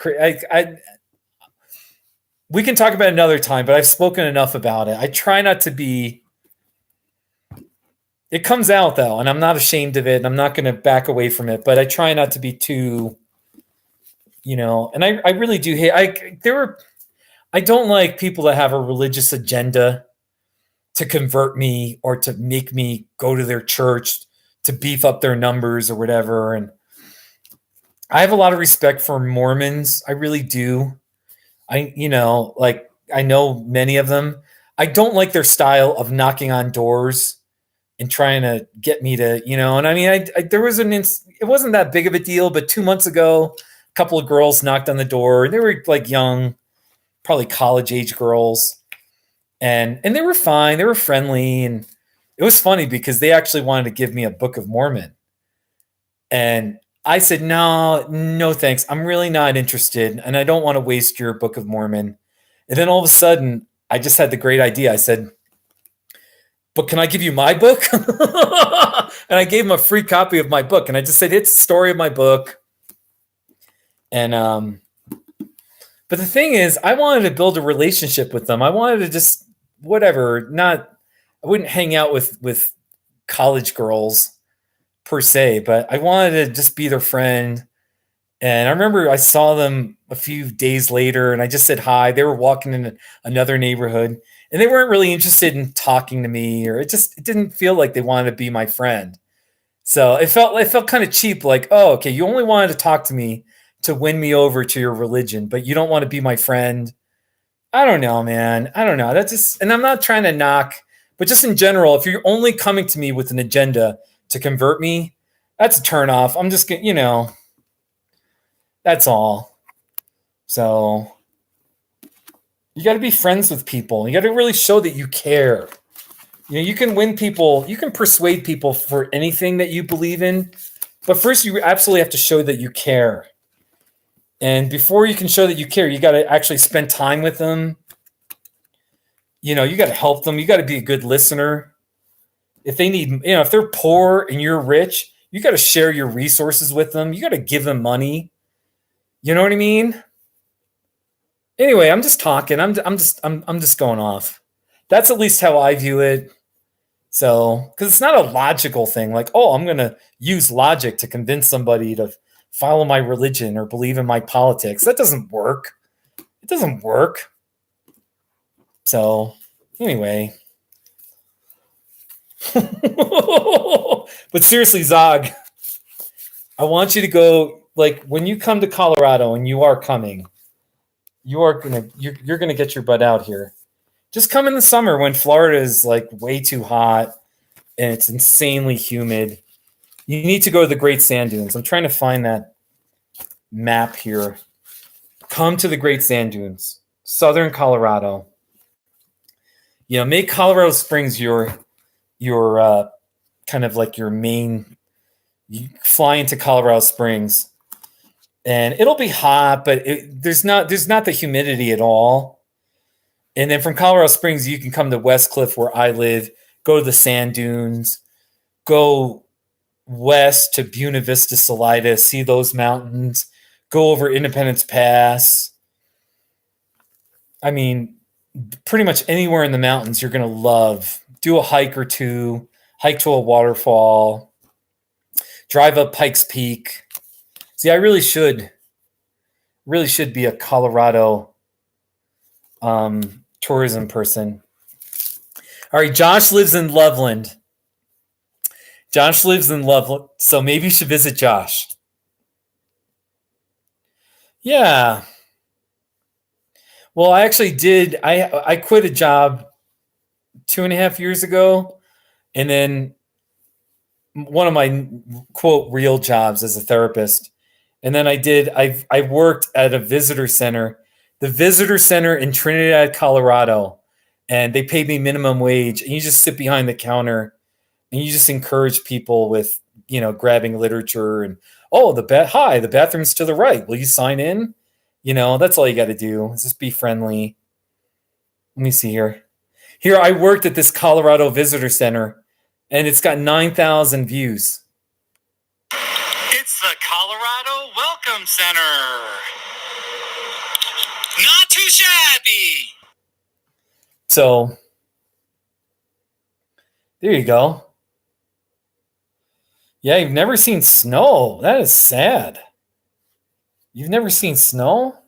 We can talk about it another time, but I've spoken enough about it. I try not to be. It comes out though, and I'm not ashamed of it, and I'm not going to back away from it. But I try not to be too, And I really do hate. I don't like people that have a religious agenda to convert me or to make me go to their church to beef up their numbers or whatever. And I have a lot of respect for Mormons. I really do. I know many of them. I don't like their style of knocking on doors and trying to get me to, and I mean, there was it wasn't that big of a deal, but 2 months ago, a couple of girls knocked on the door. They were like young, probably college age girls. And they were fine. They were friendly. And it was funny because they actually wanted to give me a Book of Mormon. And I said, no, thanks. I'm really not interested. And I don't want to waste your Book of Mormon. And then all of a sudden, I just had the great idea. I said, but can I give you my book? And I gave him a free copy of my book. And I just said, it's the story of my book. And, but the thing is, I wanted to build a relationship with them. I wanted to just, whatever, I wouldn't hang out with college girls per se, but I wanted to just be their friend. And I remember I saw them a few days later and I just said hi. They were walking in another neighborhood and they weren't really interested in talking to me, or it didn't feel like they wanted to be my friend. So it felt kind of cheap, like, oh, okay, you only wanted to talk to me to win me over to your religion, but you don't want to be my friend. I don't know, man. I don't know. That's just, and I'm not trying to knock, but just in general, if you're only coming to me with an agenda to convert me, that's a turnoff. I'm just gonna, that's all. So you got to be friends with people. You got to really show that you care. You can win people. You can persuade people for anything that you believe in, but first you absolutely have to show that you care. And before you can show that you care, you got to actually spend time with them. You got to help them. You got to be a good listener. If they need, if they're poor and you're rich, you got to share your resources with them. You got to give them money. You know what I mean? Anyway, I'm just talking. I'm just going off. That's at least how I view it. So, because it's not a logical thing, like, oh, I'm going to use logic to convince somebody to follow my religion or believe in my politics. That doesn't work. It doesn't work. So, anyway. But seriously, Zog, I want you to go, like, when you come to Colorado, and you are coming, you're gonna get your butt out here. Just come in the summer when Florida is like way too hot and it's insanely humid. You need to go to the Great Sand Dunes. I'm trying to find that map here. Come to the Great Sand Dunes, Southern Colorado. Make Colorado Springs your kind of like your main. You fly into Colorado Springs, and it'll be hot, but there's not the humidity at all. And then from Colorado Springs, you can come to West Cliff, where I live, go to the sand dunes, go west to Buena Vista, Salida, see those mountains, go over Independence Pass. I mean, pretty much anywhere in the mountains you're going to love. Do a hike or two, hike to a waterfall, drive up Pikes Peak. See, I really should be a Colorado tourism person. All right, Josh lives in Loveland. So maybe you should visit Josh. Yeah. Well, I actually did. I quit a job 2.5 years ago, and then one of my quote real jobs as a therapist. And then I worked at a visitor center, the visitor center in Trinidad, Colorado, and they paid me minimum wage. And you just sit behind the counter and you just encourage people with, grabbing literature and, oh, the bathroom's to the right. Will you sign in? That's all you got to do is just be friendly. Let me see here. Here, I worked at this Colorado visitor center, and it's got 9,000 views. It's the Colorado center. Not too shabby. So there you go. Yeah, you've never seen snow. That is sad. You've never seen snow?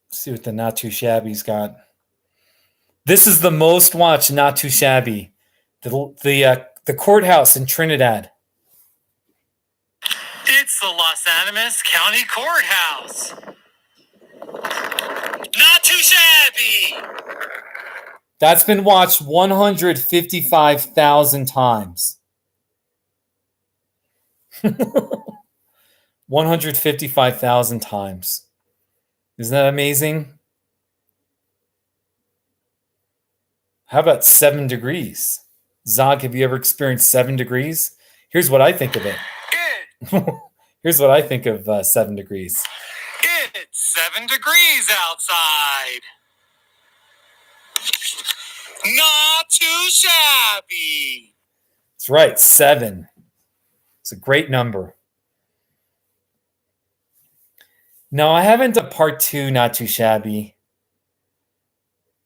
Let's see what the Not Too Shabby's got. This is the most watched Not Too Shabby. The courthouse in Trinidad. It's the Los Animas County Courthouse. Not too shabby. That's been watched 155,000 times. 155,000 times. Isn't that amazing? How about 7 degrees? Zog, have you ever experienced 7 degrees? Here's what I think of it. Here's what I think of 7 degrees. It's 7 degrees outside. Not too shabby. That's right, 7. It's a great number. No, I haven't done part 2, Not Too Shabby.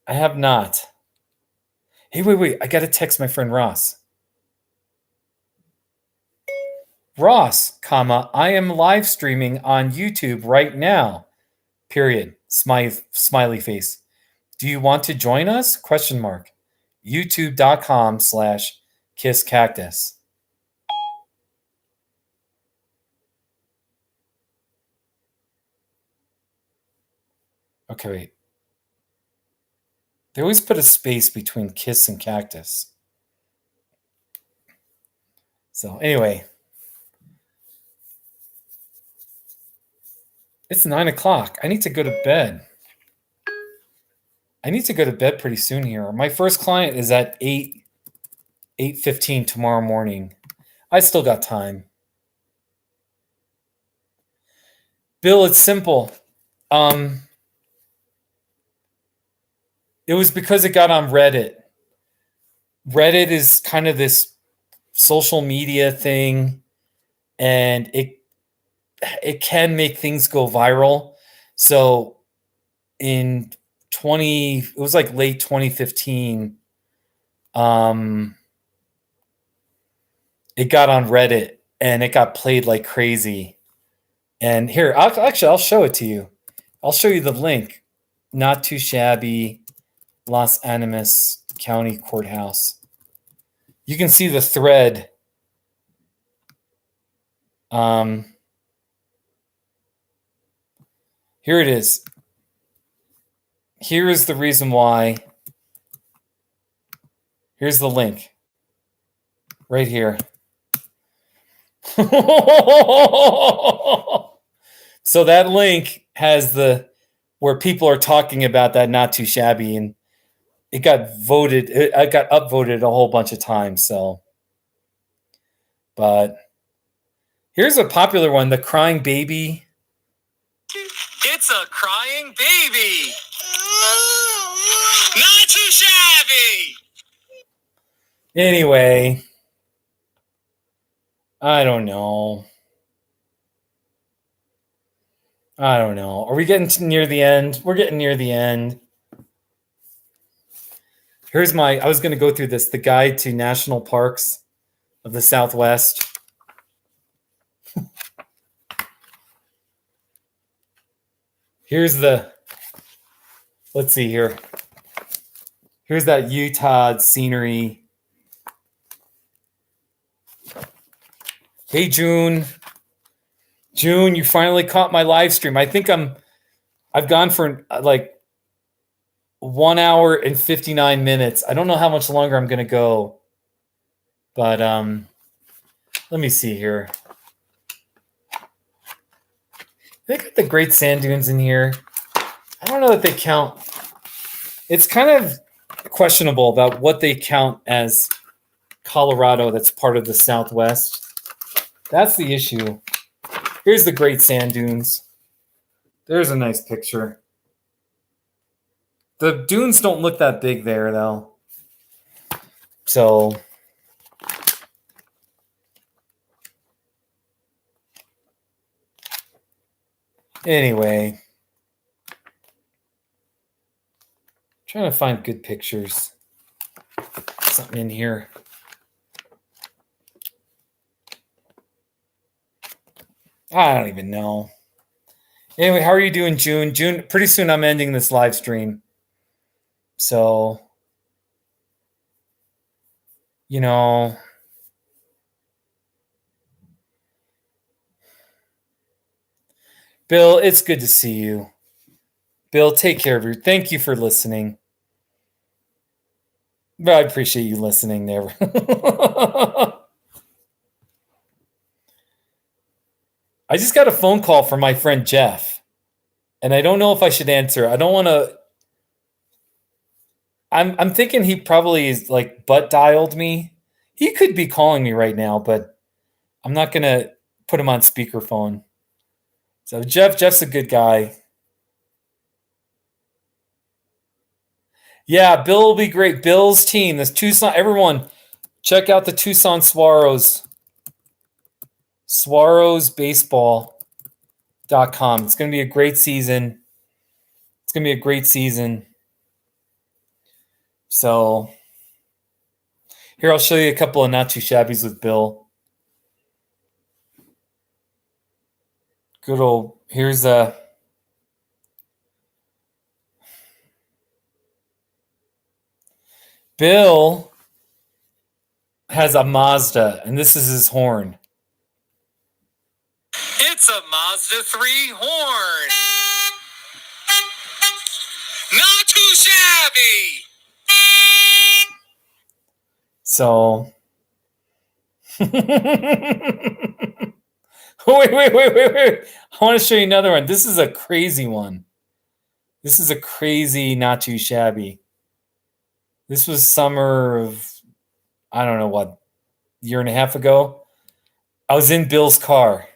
I have not. Hey, wait. I got to text my friend Ross. Ross, I am live streaming on YouTube right now. Period. Smiley face. Do you want to join us? ? YouTube.com/KissCactus. Okay, wait. They always put a space between kiss and cactus. So anyway, it's 9 o'clock. I need to go to bed. I need to go to bed pretty soon here. My first client is at 8:15 tomorrow morning. I still got time. Bill, it's simple. It was because it got on Reddit. Reddit is kind of this social media thing, and it can make things go viral. So it was like late 2015, it got on Reddit and it got played like crazy. And here, I'll show it to you. I'll show you the link. Not Too Shabby, Los Animas County Courthouse. You can see the thread. Here it is. Here is the reason why. Here's the link. Right here. So that link has where people are talking about that Not Too Shabby, and it got voted. It got upvoted a whole bunch of times. So, but here's a popular one: the crying baby. It's a crying baby. Not too shabby. Anyway, I don't know. Are we getting near the end? We're getting near the end. I was going to go through this, the guide to national parks of the Southwest. Let's see here. Here's that Utah scenery. Hey, June. June, you finally caught my live stream. I think I've gone for like 1 hour and 59 minutes. I don't know how much longer I'm going to go. But let me see here. They got the Great Sand Dunes in here. I don't know that they count. It's kind of questionable about what they count as Colorado that's part of the Southwest. That's the issue. Here's the Great Sand Dunes. There's a nice picture. The dunes don't look that big there, though. So, Anyway, trying to find good pictures. Something in here. I don't even know. Anyway, how are you doing, June? June, pretty soon I'm ending this live stream. So, you know, Bill, it's good to see you. Bill, take care of you. Thank you for listening. Well, I appreciate you listening there. I just got a phone call from my friend Jeff, and I don't know if I should answer. I don't want to. I'm thinking he probably is like butt dialed me. He could be calling me right now, but I'm not gonna put him on speakerphone. So Jeff's a good guy. Yeah, Bill will be great. Bill's team, this Tucson. Everyone, check out the Tucson Swarrows. SwarrowsBaseball.com. It's going to be a great season. It's going to be a great season. So here, I'll show you a couple of not too shabbies with Bill. Good old, here's a. Bill has a Mazda, and this is his horn. It's a Mazda 3 horn. Not too shabby. So, wait. I want to show you another one. This is a crazy one. This is a crazy, not too shabby. This was summer of, I don't know what, year and a half ago. I was in Bill's car.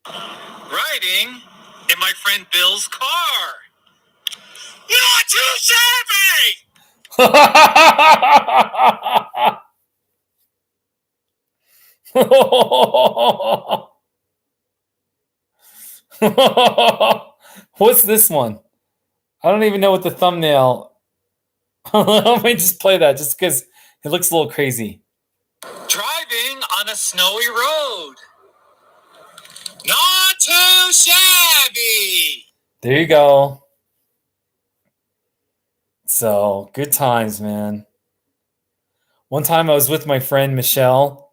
Riding in my friend Bill's car. Not too shabby. What's this one? I don't even know what the thumbnail. Let me just play that just because it looks a little crazy. Driving on a snowy road. Not too shabby. There you go. So, good times, man. One time I was with my friend Michelle.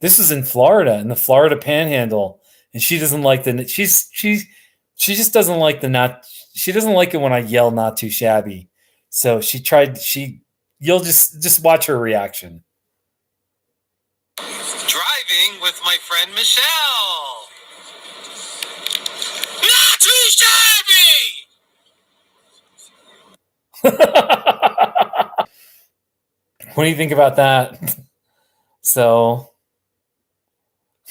This was in Florida, in the Florida Panhandle, and she doesn't like the she just doesn't like she doesn't like it when I yell not too shabby. So you'll just watch her reaction. Driving with my friend Michelle. Not too shabby. What do you think about that? So,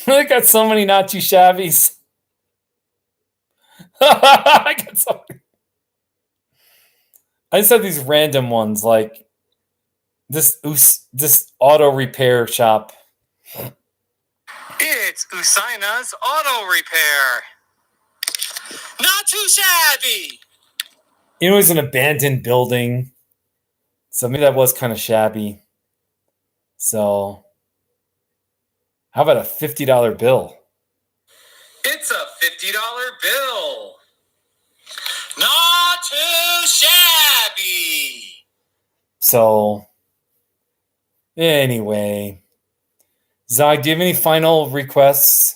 I got so many not too shabbies. I just have these random ones like this auto repair shop. It's Usaina's Auto Repair. Not too shabby. It was an abandoned building. So maybe that was kind of shabby. So how about a $50 bill? It's a $50 bill. Not too shabby. So anyway, Zog, do you have any final requests?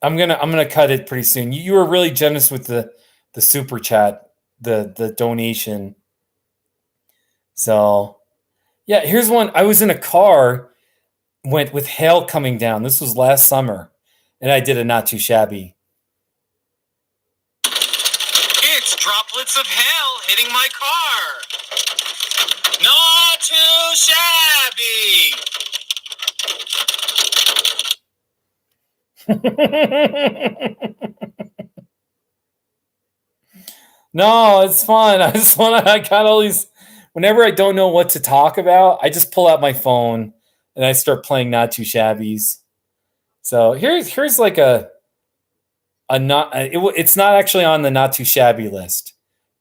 I'm gonna cut it pretty soon. You were really generous with the super chat, the donation. So yeah, here's one. I was in a car, went with hail coming down. This was last summer, and I did a not too shabby. It's droplets of hail hitting my car. Not too shabby. No, it's fun. I got all these. Whenever I don't know what to talk about, I just pull out my phone and I start playing not too shabbies. So here's like a not it's not actually on the not too shabby list,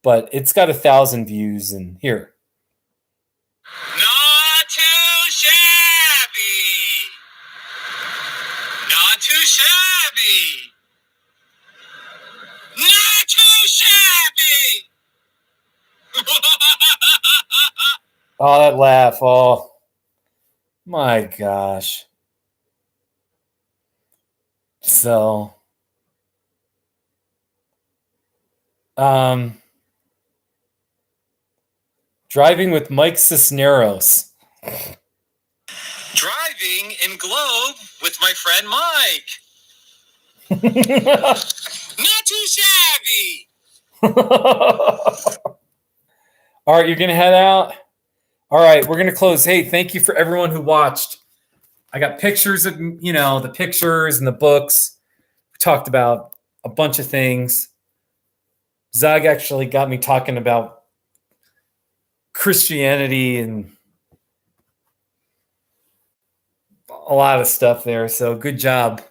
but it's got 1,000 views. And here, Not too shabby. Not too shabby. Not too shabby. oh, that laugh, oh my gosh. So driving with Mike Cisneros. Driving in Globe with my friend Mike. Not too shabby. All right, you're gonna head out. All right, we're gonna close. Hey, thank you for everyone who watched. I got pictures of the pictures and the books. We talked about a bunch of things. Zag actually got me talking about Christianity and a lot of stuff there. So good job.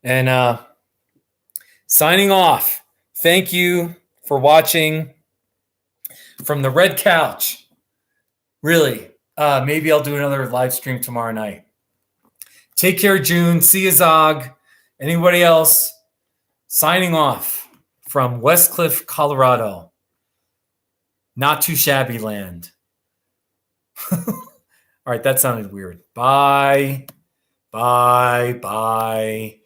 And signing off. Thank you for watching from the red couch. Really, maybe I'll do another live stream tomorrow night. Take care, June. See you, Zog. Anybody else? Signing off from Westcliff, Colorado. Not too shabby land. All right, that sounded weird. Bye. Bye. Bye.